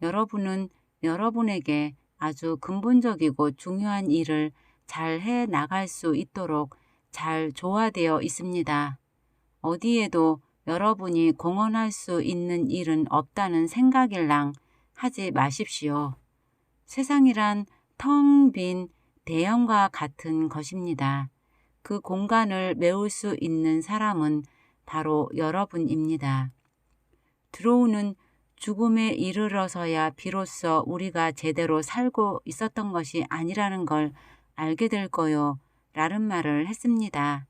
여러분은 여러분에게 아주 근본적이고 중요한 일을 잘 해 나갈 수 있도록 잘 조화되어 있습니다. 어디에도 여러분이 공헌할 수 있는 일은 없다는 생각일랑 하지 마십시오. 세상이란 텅 빈 대형과 같은 것입니다. 그 공간을 메울 수 있는 사람은 바로 여러분입니다. 들어오는 죽음에 이르러서야 비로소 우리가 제대로 살고 있었던 것이 아니라는 걸 알게 될 거요. 라는 말을 했습니다.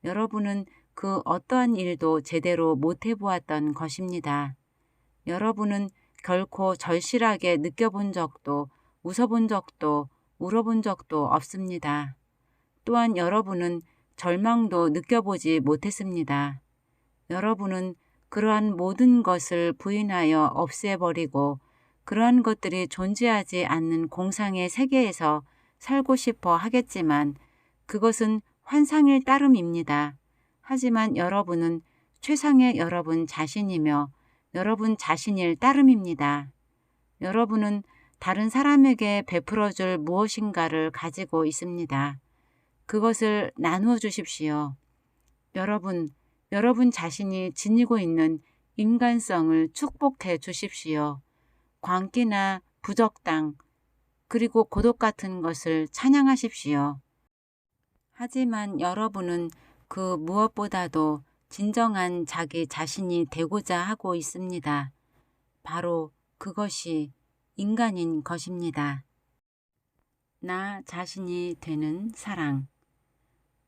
여러분은 그 어떠한 일도 제대로 못 해보았던 것입니다. 여러분은 결코 절실하게 느껴본 적도 웃어본 적도 울어본 적도 없습니다. 또한 여러분은 절망도 느껴보지 못했습니다. 여러분은 그러한 모든 것을 부인하여 없애버리고 그러한 것들이 존재하지 않는 공상의 세계에서 살고 싶어 하겠지만 그것은 환상일 따름입니다. 하지만 여러분은 최상의 여러분 자신이며 여러분 자신일 따름입니다. 여러분은 다른 사람에게 베풀어줄 무엇인가를 가지고 있습니다. 그것을 나누어 주십시오. 여러분 자신이 지니고 있는 인간성을 축복해 주십시오. 광기나 부적당, 그리고 고독 같은 것을 찬양하십시오. 하지만 여러분은 그 무엇보다도 진정한 자기 자신이 되고자 하고 있습니다. 바로 그것이 인간인 것입니다. 나 자신이 되는 사랑.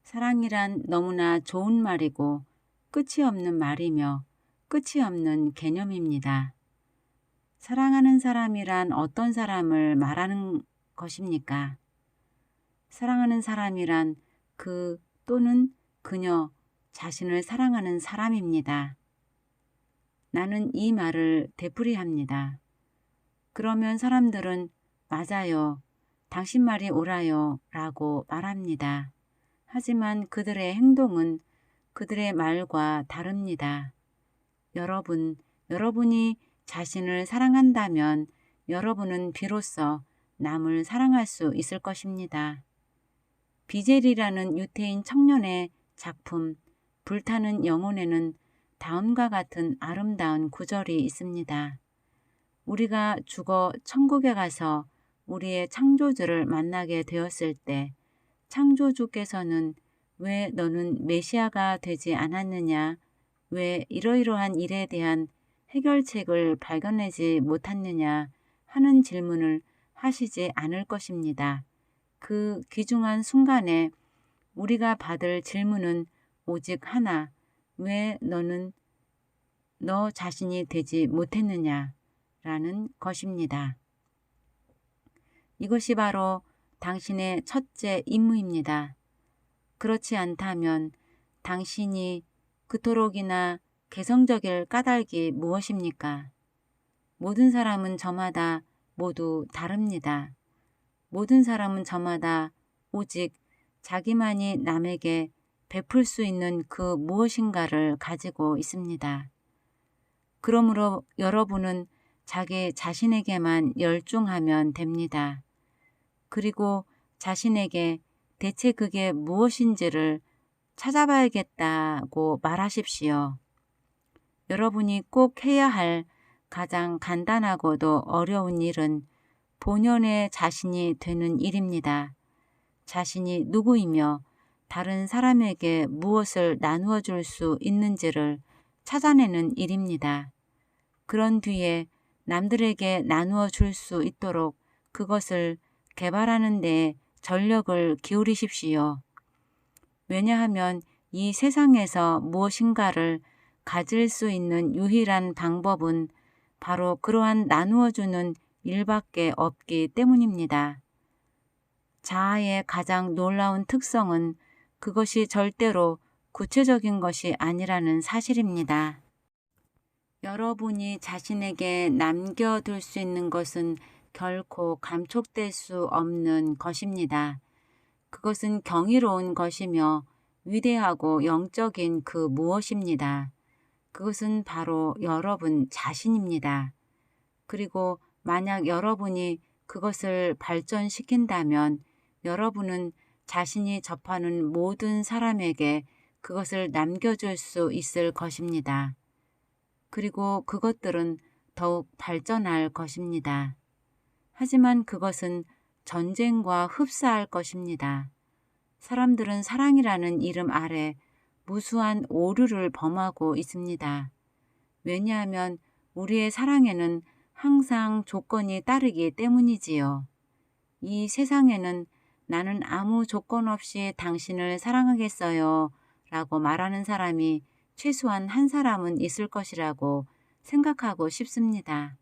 사랑이란 너무나 좋은 말이고 끝이 없는 말이며 끝이 없는 개념입니다. 사랑하는 사람이란 어떤 사람을 말하는 것입니까? 사랑하는 사람이란 그 또는 그녀 자신을 사랑하는 사람입니다. 나는 이 말을 되풀이합니다. 그러면 사람들은 맞아요, 당신 말이 옳아요 라고 말합니다. 하지만 그들의 행동은 그들의 말과 다릅니다. 여러분이 자신을 사랑한다면 여러분은 비로소 남을 사랑할 수 있을 것입니다. 비젤이라는 유태인 청년의 작품 불타는 영혼에는 다음과 같은 아름다운 구절이 있습니다. 우리가 죽어 천국에 가서 우리의 창조주를 만나게 되었을 때 창조주께서는 왜 너는 메시아가 되지 않았느냐? 왜 이러이러한 일에 대한 해결책을 발견하지 못했느냐? 하는 질문을 하시지 않을 것입니다. 그 귀중한 순간에 우리가 받을 질문은 오직 하나, 왜 너는 너 자신이 되지 못했느냐? 라는 것입니다. 이것이 바로 당신의 첫째 임무입니다. 그렇지 않다면 당신이 그토록이나 개성적일 까닭이 무엇입니까? 모든 사람은 저마다 모두 다릅니다. 모든 사람은 저마다 오직 자기만이 남에게 베풀 수 있는 그 무엇인가를 가지고 있습니다. 그러므로 여러분은 자기 자신에게만 열중하면 됩니다. 그리고 자신에게 대체 그게 무엇인지를 찾아봐야겠다고 말하십시오. 여러분이 꼭 해야 할 가장 간단하고도 어려운 일은 본연의 자신이 되는 일입니다. 자신이 누구이며 다른 사람에게 무엇을 나누어 줄 수 있는지를 찾아내는 일입니다. 그런 뒤에 남들에게 나누어 줄 수 있도록 그것을 개발하는 데 전력을 기울이십시오. 왜냐하면 이 세상에서 무엇인가를 가질 수 있는 유일한 방법은 바로 그러한 나누어주는 일밖에 없기 때문입니다. 자아의 가장 놀라운 특성은 그것이 절대로 구체적인 것이 아니라는 사실입니다. 여러분이 자신에게 남겨둘 수 있는 것은 결코 감촉될 수 없는 것입니다. 그것은 경이로운 것이며 위대하고 영적인 그 무엇입니다. 그것은 바로 여러분 자신입니다. 그리고 만약 여러분이 그것을 발전시킨다면 여러분은 자신이 접하는 모든 사람에게 그것을 남겨줄 수 있을 것입니다. 그리고 그것들은 더욱 발전할 것입니다. 하지만 그것은 전쟁과 흡사할 것입니다. 사람들은 사랑이라는 이름 아래 무수한 오류를 범하고 있습니다. 왜냐하면 우리의 사랑에는 항상 조건이 따르기 때문이지요. 이 세상에는 나는 아무 조건 없이 당신을 사랑하겠어요 라고 말하는 사람이 최소한 한 사람은 있을 것이라고 생각하고 싶습니다.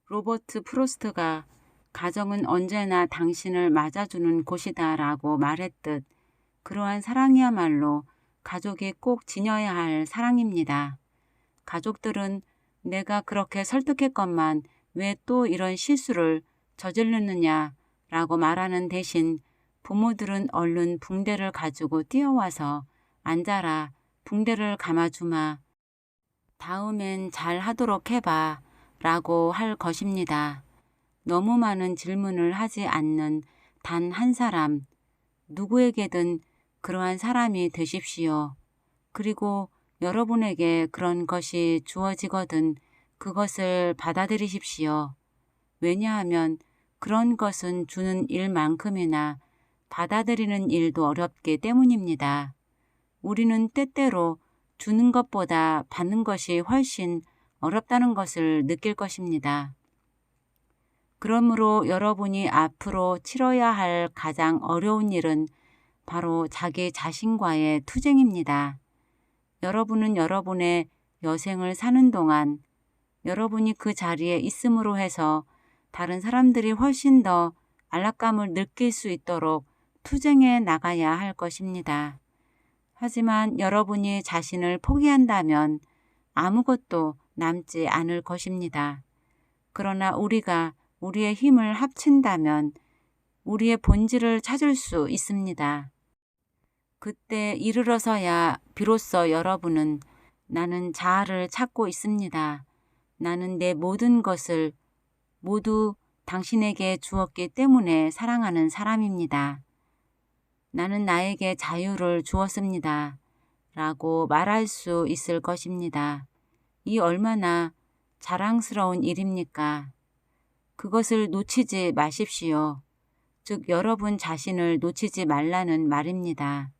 로버트 프로스트가 가정은 언제나 당신을 맞아주는 곳이다 라고 말했듯 그러한 사랑이야말로 가족이 꼭 지녀야 할 사랑입니다. 가족들은 내가 그렇게 설득했건만 왜 또 이런 실수를 저지르느냐 라고 말하는 대신 부모들은 얼른 붕대를 가지고 뛰어와서 앉아라, 붕대를 감아주마, 다음엔 잘 하도록 해봐 라고 할 것입니다. 너무 많은 질문을 하지 않는 단 한 사람, 누구에게든 그러한 사람이 되십시오. 그리고 여러분에게 그런 것이 주어지거든 그것을 받아들이십시오. 왜냐하면 그런 것은 주는 일만큼이나 받아들이는 일도 어렵기 때문입니다. 우리는 때때로 주는 것보다 받는 것이 훨씬 어렵다는 것을 느낄 것입니다. 그러므로 여러분이 앞으로 치러야 할 가장 어려운 일은 바로 자기 자신과의 투쟁입니다. 여러분은 여러분의 여생을 사는 동안 여러분이 그 자리에 있음으로 해서 다른 사람들이 훨씬 더 안락감을 느낄 수 있도록 투쟁해 나가야 할 것입니다. 하지만 여러분이 자신을 포기한다면 아무것도 남지 않을 것입니다. 그러나 우리가 우리의 힘을 합친다면 우리의 본질을 찾을 수 있습니다. 그때 이르러서야 비로소 여러분은 나는 자아를 찾고 있습니다. 나는 내 모든 것을 모두 당신에게 주었기 때문에 사랑하는 사람입니다. 나는 나에게 자유를 주었습니다. 라고 말할 수 있을 것입니다. 이 얼마나 자랑스러운 일입니까? 그것을 놓치지 마십시오. 즉 여러분 자신을 놓치지 말라는 말입니다.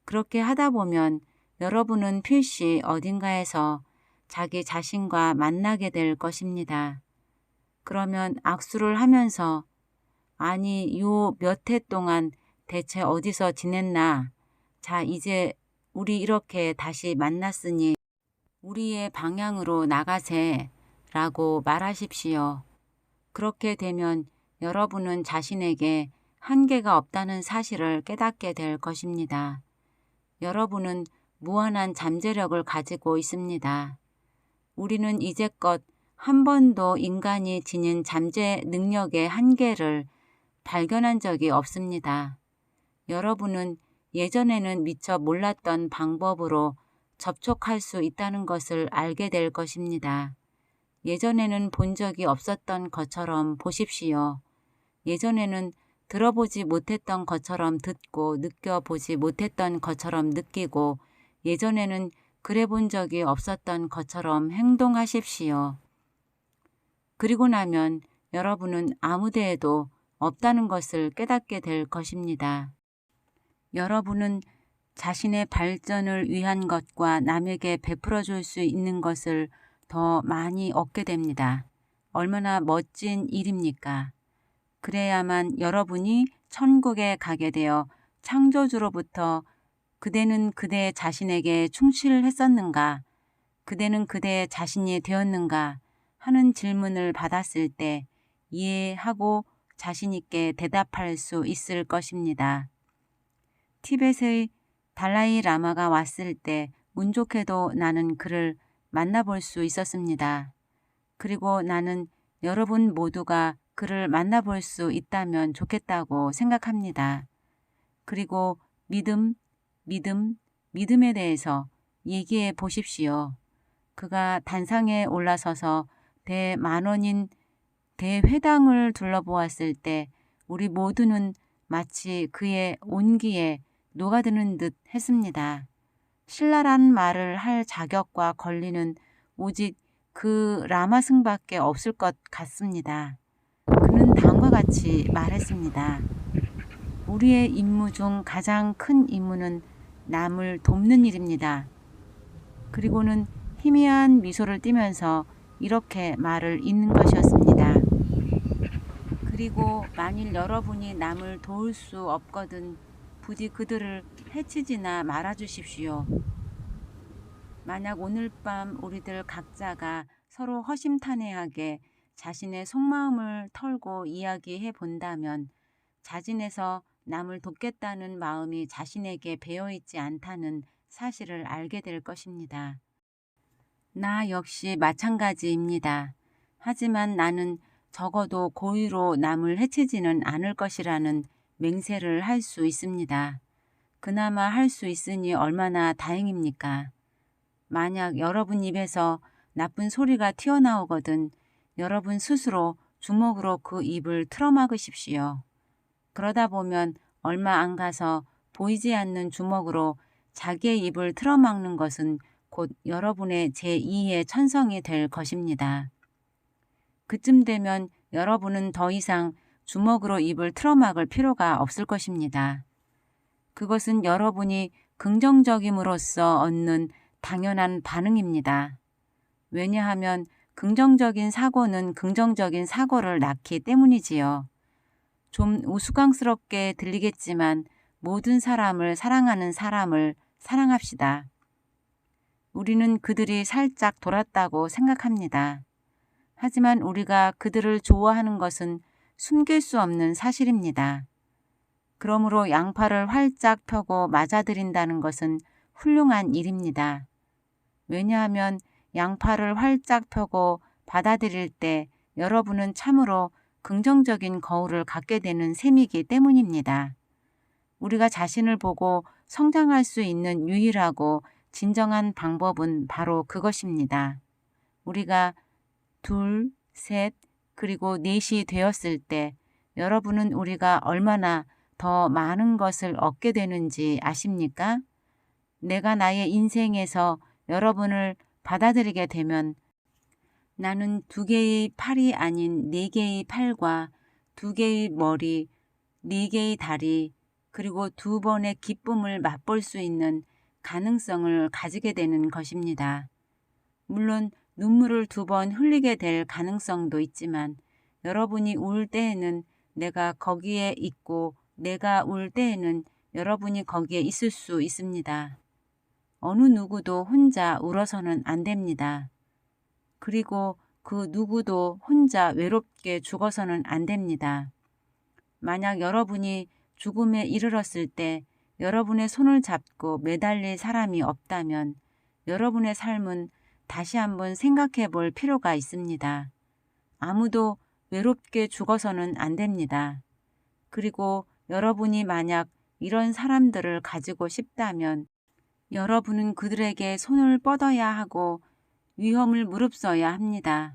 그렇게 하다 보면 여러분은 필시 어딘가에서 자기 자신과 만나게 될 것입니다. 그러면 악수를 하면서 아니 요 몇 해 동안 대체 어디서 지냈나? 자 이제 우리 이렇게 다시 만났으니 우리의 방향으로 나가세 라고 말하십시오. 그렇게 되면 여러분은 자신에게 한계가 없다는 사실을 깨닫게 될 것입니다. 여러분은 무한한 잠재력을 가지고 있습니다. 우리는 이제껏 한 번도 인간이 지닌 잠재 능력의 한계를 발견한 적이 없습니다. 여러분은 예전에는 미처 몰랐던 방법으로 접촉할 수 있다는 것을 알게 될 것입니다. 예전에는 본 적이 없었던 것처럼 보십시오. 예전에는 들어보지 못했던 것처럼 듣고 느껴보지 못했던 것처럼 느끼고 예전에는 그래 본 적이 없었던 것처럼 행동하십시오. 그리고 나면 여러분은 아무 데에도 없다는 것을 깨닫게 될 것입니다. 여러분은 자신의 발전을 위한 것과 남에게 베풀어 줄 수 있는 것을 더 많이 얻게 됩니다. 얼마나 멋진 일입니까? 그래야만 여러분이 천국에 가게 되어 창조주로부터 그대는 그대 자신에게 충실했었는가? 그대는 그대 자신이 되었는가? 하는 질문을 받았을 때 이해하고 자신있게 대답할 수 있을 것입니다. 티벳의 달라이 라마가 왔을 때 운 좋게도 나는 그를 만나볼 수 있었습니다. 그리고 나는 여러분 모두가 그를 만나볼 수 있다면 좋겠다고 생각합니다. 그리고 믿음에 대해서 얘기해 보십시오. 그가 단상에 올라서서 대만원인 대회당을 둘러보았을 때 우리 모두는 마치 그의 온기에 녹아드는 듯 했습니다. 신라란 말을 할 자격과 권리는 오직 그 라마승밖에 없을 것 같습니다. 그는 다음과 같이 말했습니다. 우리의 임무 중 가장 큰 임무는 남을 돕는 일입니다. 그리고는 희미한 미소를 띠면서 이렇게 말을 잇는 것이었습니다. 그리고 만일 여러분이 남을 도울 수 없거든 부디 그들을 해치지나 말아주십시오. 만약 오늘 밤 우리들 각자가 서로 허심탄회하게 자신의 속마음을 털고 이야기해 본다면 자진해서 남을 돕겠다는 마음이 자신에게 배어있지 않다는 사실을 알게 될 것입니다. 나 역시 마찬가지입니다. 하지만 나는 적어도 고의로 남을 해치지는 않을 것이라는 맹세를 할 수 있습니다. 그나마 할 수 있으니 얼마나 다행입니까? 만약 여러분 입에서 나쁜 소리가 튀어나오거든 여러분 스스로 주먹으로 그 입을 틀어막으십시오. 그러다 보면 얼마 안 가서 보이지 않는 주먹으로 자기의 입을 틀어막는 것은 곧 여러분의 제2의 천성이 될 것입니다. 그쯤 되면 여러분은 더 이상 주먹으로 입을 틀어막을 필요가 없을 것입니다. 그것은 여러분이 긍정적임으로써 얻는 당연한 반응입니다. 왜냐하면 긍정적인 사고는 긍정적인 사고를 낳기 때문이지요. 좀 우스꽝스럽게 들리겠지만 모든 사람을 사랑하는 사람을 사랑합시다. 우리는 그들이 살짝 돌았다고 생각합니다. 하지만 우리가 그들을 좋아하는 것은 숨길 수 없는 사실입니다. 그러므로 양팔을 활짝 펴고 맞아들인다는 것은 훌륭한 일입니다. 왜냐하면 양팔을 활짝 펴고 받아들일 때 여러분은 참으로 긍정적인 거울을 갖게 되는 셈이기 때문입니다. 우리가 자신을 보고 성장할 수 있는 유일하고 진정한 방법은 바로 그것입니다. 우리가 둘, 셋, 그리고 넷이 되었을 때 여러분은 우리가 얼마나 더 많은 것을 얻게 되는지 아십니까? 내가 나의 인생에서 여러분을 받아들이게 되면 나는 2개의 팔이 아닌 4개의 팔과 2개의 머리, 4개의 다리, 그리고 2번의 기쁨을 맛볼 수 있는 가능성을 가지게 되는 것입니다. 물론 눈물을 2번 흘리게 될 가능성도 있지만 여러분이 울 때에는 내가 거기에 있고 내가 울 때에는 여러분이 거기에 있을 수 있습니다. 어느 누구도 혼자 울어서는 안 됩니다. 그리고 그 누구도 혼자 외롭게 죽어서는 안 됩니다. 만약 여러분이 죽음에 이르렀을 때 여러분의 손을 잡고 매달릴 사람이 없다면 여러분의 삶은 다시 한번 생각해 볼 필요가 있습니다. 아무도 외롭게 죽어서는 안 됩니다. 그리고 여러분이 만약 이런 사람들을 가지고 싶다면 여러분은 그들에게 손을 뻗어야 하고 위험을 무릅써야 합니다.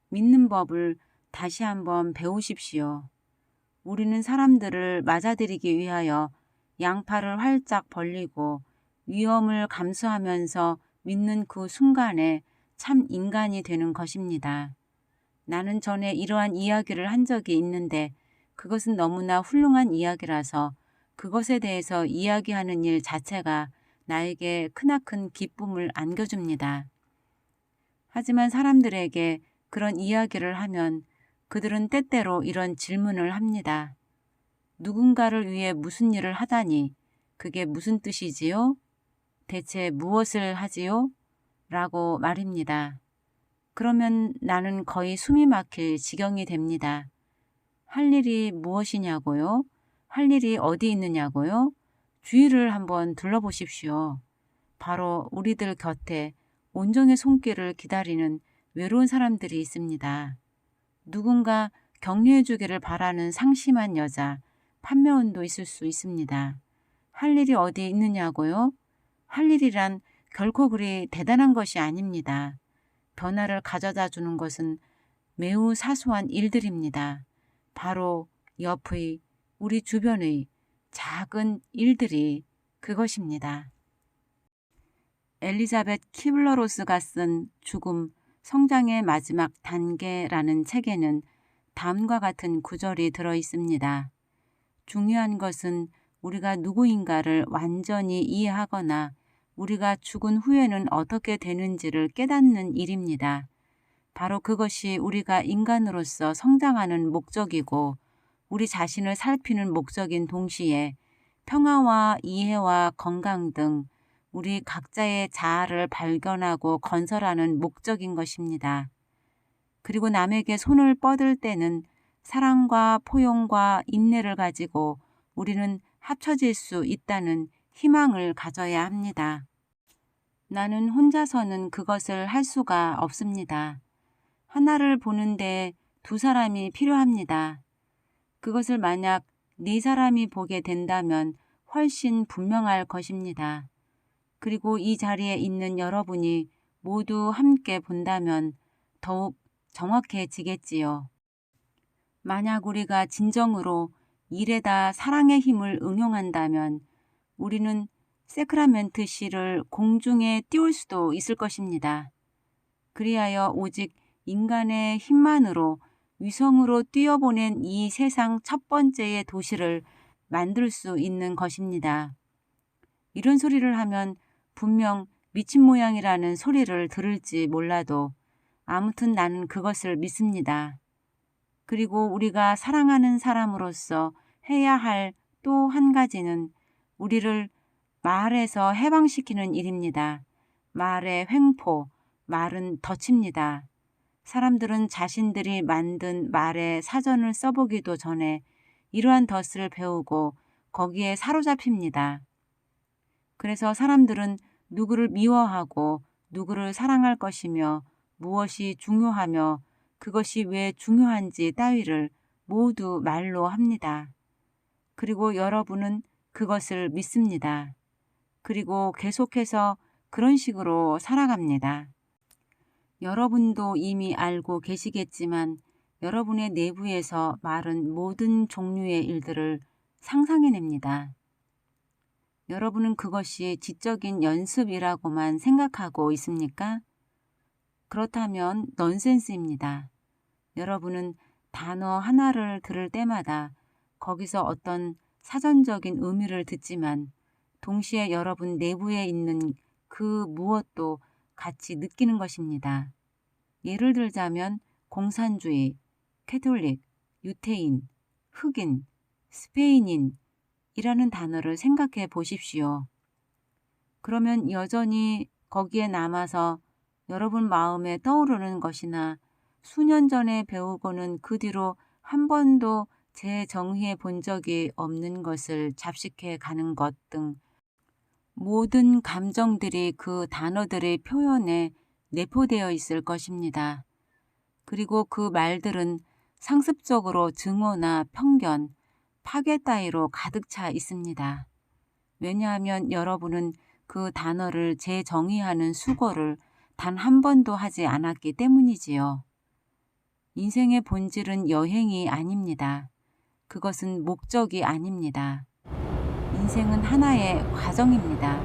믿는 법을 다시 한번 배우십시오. 우리는 사람들을 맞아들이기 위하여 양팔을 활짝 벌리고 위험을 감수하면서 믿는 그 순간에 참 인간이 되는 것입니다. 나는 전에 이러한 이야기를 한 적이 있는데 그것은 너무나 훌륭한 이야기라서 그것에 대해서 이야기하는 일 자체가 나에게 크나큰 기쁨을 안겨줍니다. 하지만 사람들에게 그런 이야기를 하면 그들은 때때로 이런 질문을 합니다. 누군가를 위해 무슨 일을 하다니 그게 무슨 뜻이지요? 대체 무엇을 하지요? 라고 말입니다. 그러면 나는 거의 숨이 막힐 지경이 됩니다. 할 일이 무엇이냐고요? 할 일이 어디 있느냐고요? 주위를 한번 둘러보십시오. 바로 우리들 곁에 온종의 손길을 기다리는 외로운 사람들이 있습니다. 누군가 격려해 주기를 바라는 상심한 여자, 판매원도 있을 수 있습니다. 할 일이 어디 있느냐고요? 할 일이란 결코 그리 대단한 것이 아닙니다. 변화를 가져다 주는 것은 매우 사소한 일들입니다. 바로 옆의, 우리 주변의 작은 일들이 그것입니다. 엘리자벳 킵러로스가 쓴 죽음, 성장의 마지막 단계라는 책에는 다음과 같은 구절이 들어 있습니다. 중요한 것은 우리가 누구인가를 완전히 이해하거나 우리가 죽은 후에는 어떻게 되는지를 깨닫는 일입니다. 바로 그것이 우리가 인간으로서 성장하는 목적이고 우리 자신을 살피는 목적인 동시에 평화와 이해와 건강 등 우리 각자의 자아를 발견하고 건설하는 목적인 것입니다. 그리고 남에게 손을 뻗을 때는 사랑과 포용과 인내를 가지고 우리는 합쳐질 수 있다는 희망을 가져야 합니다. 나는 혼자서는 그것을 할 수가 없습니다. 하나를 보는데 2사람이 필요합니다. 그것을 만약 4사람이 보게 된다면 훨씬 분명할 것입니다. 그리고 이 자리에 있는 여러분이 모두 함께 본다면 더욱 정확해지겠지요. 만약 우리가 진정으로 일에다 사랑의 힘을 응용한다면 우리는 세크라멘트 시를 공중에 띄울 수도 있을 것입니다. 그리하여 오직 인간의 힘만으로 위성으로 띄어보낸 이 세상 첫 번째의 도시를 만들 수 있는 것입니다. 이런 소리를 하면 분명 미친 모양이라는 소리를 들을지 몰라도 아무튼 나는 그것을 믿습니다. 그리고 우리가 사랑하는 사람으로서 해야 할 또 한 가지는 우리를 말에서 해방시키는 일입니다. 말의 횡포, 말은 덫입니다. 사람들은 자신들이 만든 말의 사전을 써보기도 전에 이러한 덫을 배우고 거기에 사로잡힙니다. 그래서 사람들은 누구를 미워하고 누구를 사랑할 것이며 무엇이 중요하며 그것이 왜 중요한지 따위를 모두 말로 합니다. 그리고 여러분은 그것을 믿습니다. 그리고 계속해서 그런 식으로 살아갑니다. 여러분도 이미 알고 계시겠지만 여러분의 내부에서 말은 모든 종류의 일들을 상상해냅니다. 여러분은 그것이 지적인 연습이라고만 생각하고 있습니까? 그렇다면 넌센스입니다. 여러분은 단어 하나를 들을 때마다 거기서 어떤 사전적인 의미를 듣지만 동시에 여러분 내부에 있는 그 무엇도 같이 느끼는 것입니다. 예를 들자면 공산주의, 캐톨릭, 유태인, 흑인, 스페인인 이라는 단어를 생각해 보십시오. 그러면 여전히 거기에 남아서 여러분 마음에 떠오르는 것이나 수년 전에 배우고는 그 뒤로 한 번도 재정의해 본 적이 없는 것을 잡식해 가는 것 등 모든 감정들이 그 단어들의 표현에 내포되어 있을 것입니다. 그리고 그 말들은 상습적으로 증오나 편견, 파괴 따위로 가득 차 있습니다. 왜냐하면 여러분은 그 단어를 재정의하는 수고를 단 한 번도 하지 않았기 때문이지요. 인생의 본질은 여행이 아닙니다. 그것은 목적이 아닙니다. 인생은 하나의 과정입니다.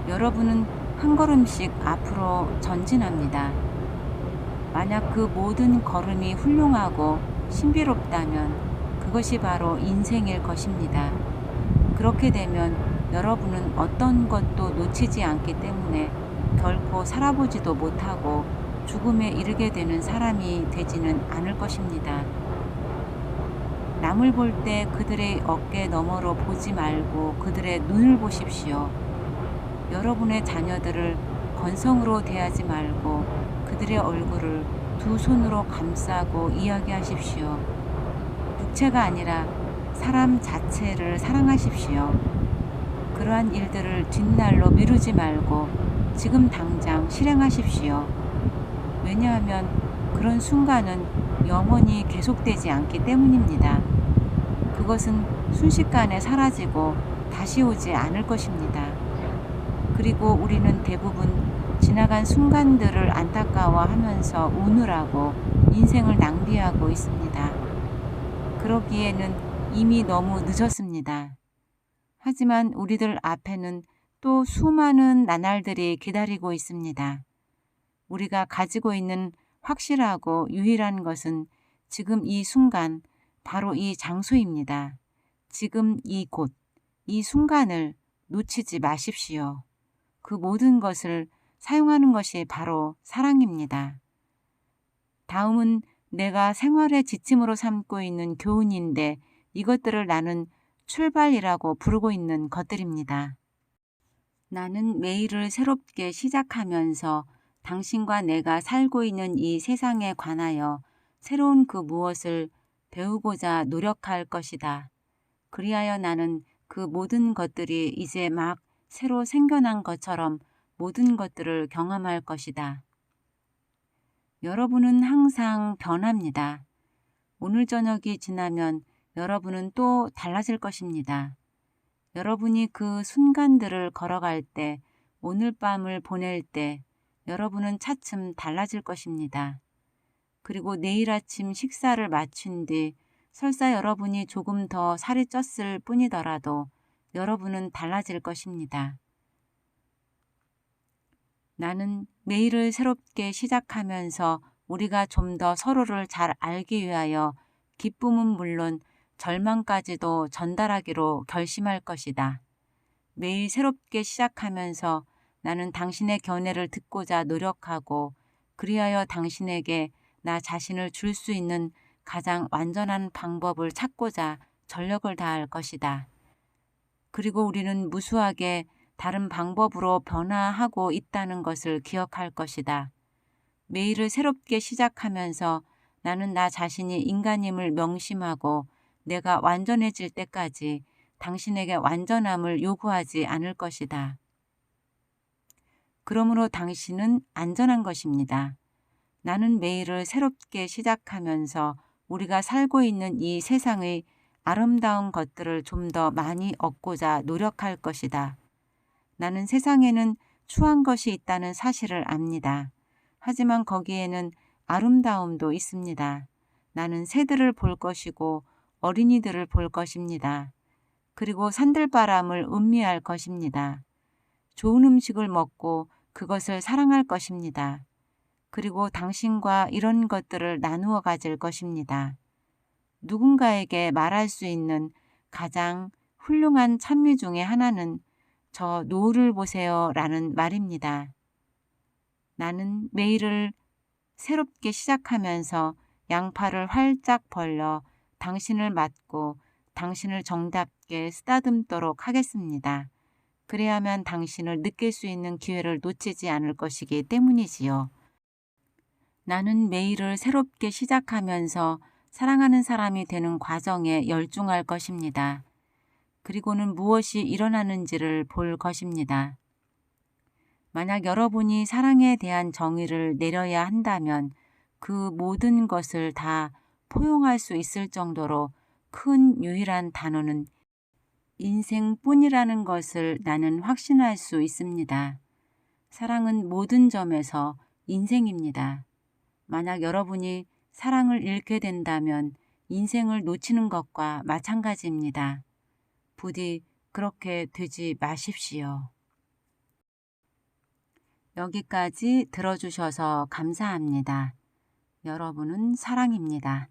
여러분은 한 걸음씩 앞으로 전진합니다. 만약 그 모든 걸음이 훌륭하고 신비롭다면 그것이 바로 인생일 것입니다. 그렇게 되면 여러분은 어떤 것도 놓치지 않기 때문에 결코 살아보지도 못하고 죽음에 이르게 되는 사람이 되지는 않을 것입니다. 남을 볼 때 그들의 어깨 너머로 보지 말고 그들의 눈을 보십시오. 여러분의 자녀들을 건성으로 대하지 말고 그들의 얼굴을 두 손으로 감싸고 이야기하십시오. 육체가 아니라 사람 자체를 사랑하십시오. 그러한 일들을 뒷날로 미루지 말고 지금 당장 실행하십시오. 왜냐하면 그런 순간은 영원히 계속되지 않기 때문입니다. 그것은 순식간에 사라지고 다시 오지 않을 것입니다. 그리고 우리는 대부분 지나간 순간들을 안타까워하면서 우느라고 인생을 낭비하고 있습니다. 그러기에는 이미 너무 늦었습니다. 하지만 우리들 앞에는 또 수많은 나날들이 기다리고 있습니다. 우리가 가지고 있는 확실하고 유일한 것은 지금 이 순간, 바로 이 장소입니다. 지금 이곳, 이 순간을 놓치지 마십시오. 그 모든 것을 사용하는 것이 바로 사랑입니다. 다음은 내가 생활의 지침으로 삼고 있는 교훈인데 이것들을 나는 출발이라고 부르고 있는 것들입니다. 나는 매일을 새롭게 시작하면서 당신과 내가 살고 있는 이 세상에 관하여 새로운 그 무엇을 배우고자 노력할 것이다. 그리하여 나는 그 모든 것들이 이제 막 새로 생겨난 것처럼 모든 것들을 경험할 것이다. 여러분은 항상 변합니다. 오늘 저녁이 지나면 여러분은 또 달라질 것입니다. 여러분이 그 순간들을 걸어갈 때, 오늘 밤을 보낼 때 여러분은 차츰 달라질 것입니다. 그리고 내일 아침 식사를 마친 뒤 설사 여러분이 조금 더 살이 쪘을 뿐이더라도 여러분은 달라질 것입니다. 나는 매일을 새롭게 시작하면서 우리가 좀 더 서로를 잘 알기 위하여 기쁨은 물론 절망까지도 전달하기로 결심할 것이다. 매일 새롭게 시작하면서 나는 당신의 견해를 듣고자 노력하고 그리하여 당신에게 나 자신을 줄 수 있는 가장 완전한 방법을 찾고자 전력을 다할 것이다. 그리고 우리는 무수하게 다른 방법으로 변화하고 있다는 것을 기억할 것이다. 매일을 새롭게 시작하면서 나는 나 자신이 인간임을 명심하고 내가 완전해질 때까지 당신에게 완전함을 요구하지 않을 것이다. 그러므로 당신은 안전한 것입니다. 나는 매일을 새롭게 시작하면서 우리가 살고 있는 이 세상의 아름다운 것들을 좀 더 많이 얻고자 노력할 것이다. 나는 세상에는 추한 것이 있다는 사실을 압니다. 하지만 거기에는 아름다움도 있습니다. 나는 새들을 볼 것이고 어린이들을 볼 것입니다. 그리고 산들바람을 음미할 것입니다. 좋은 음식을 먹고 그것을 사랑할 것입니다. 그리고 당신과 이런 것들을 나누어 가질 것입니다. 누군가에게 말할 수 있는 가장 훌륭한 찬미 중에 하나는 저 노을을 보세요 라는 말입니다. 나는 매일을 새롭게 시작하면서 양팔을 활짝 벌려 당신을 맞고 당신을 정답게 쓰다듬도록 하겠습니다. 그래야만 당신을 느낄 수 있는 기회를 놓치지 않을 것이기 때문이지요. 나는 매일을 새롭게 시작하면서 사랑하는 사람이 되는 과정에 열중할 것입니다. 그리고는 무엇이 일어나는지를 볼 것입니다. 만약 여러분이 사랑에 대한 정의를 내려야 한다면 그 모든 것을 다 포용할 수 있을 정도로 큰 유일한 단어는 인생뿐이라는 것을 나는 확신할 수 있습니다. 사랑은 모든 점에서 인생입니다. 만약 여러분이 사랑을 잃게 된다면 인생을 놓치는 것과 마찬가지입니다. 부디 그렇게 되지 마십시오. 여기까지 들어주셔서 감사합니다. 여러분은 사랑입니다.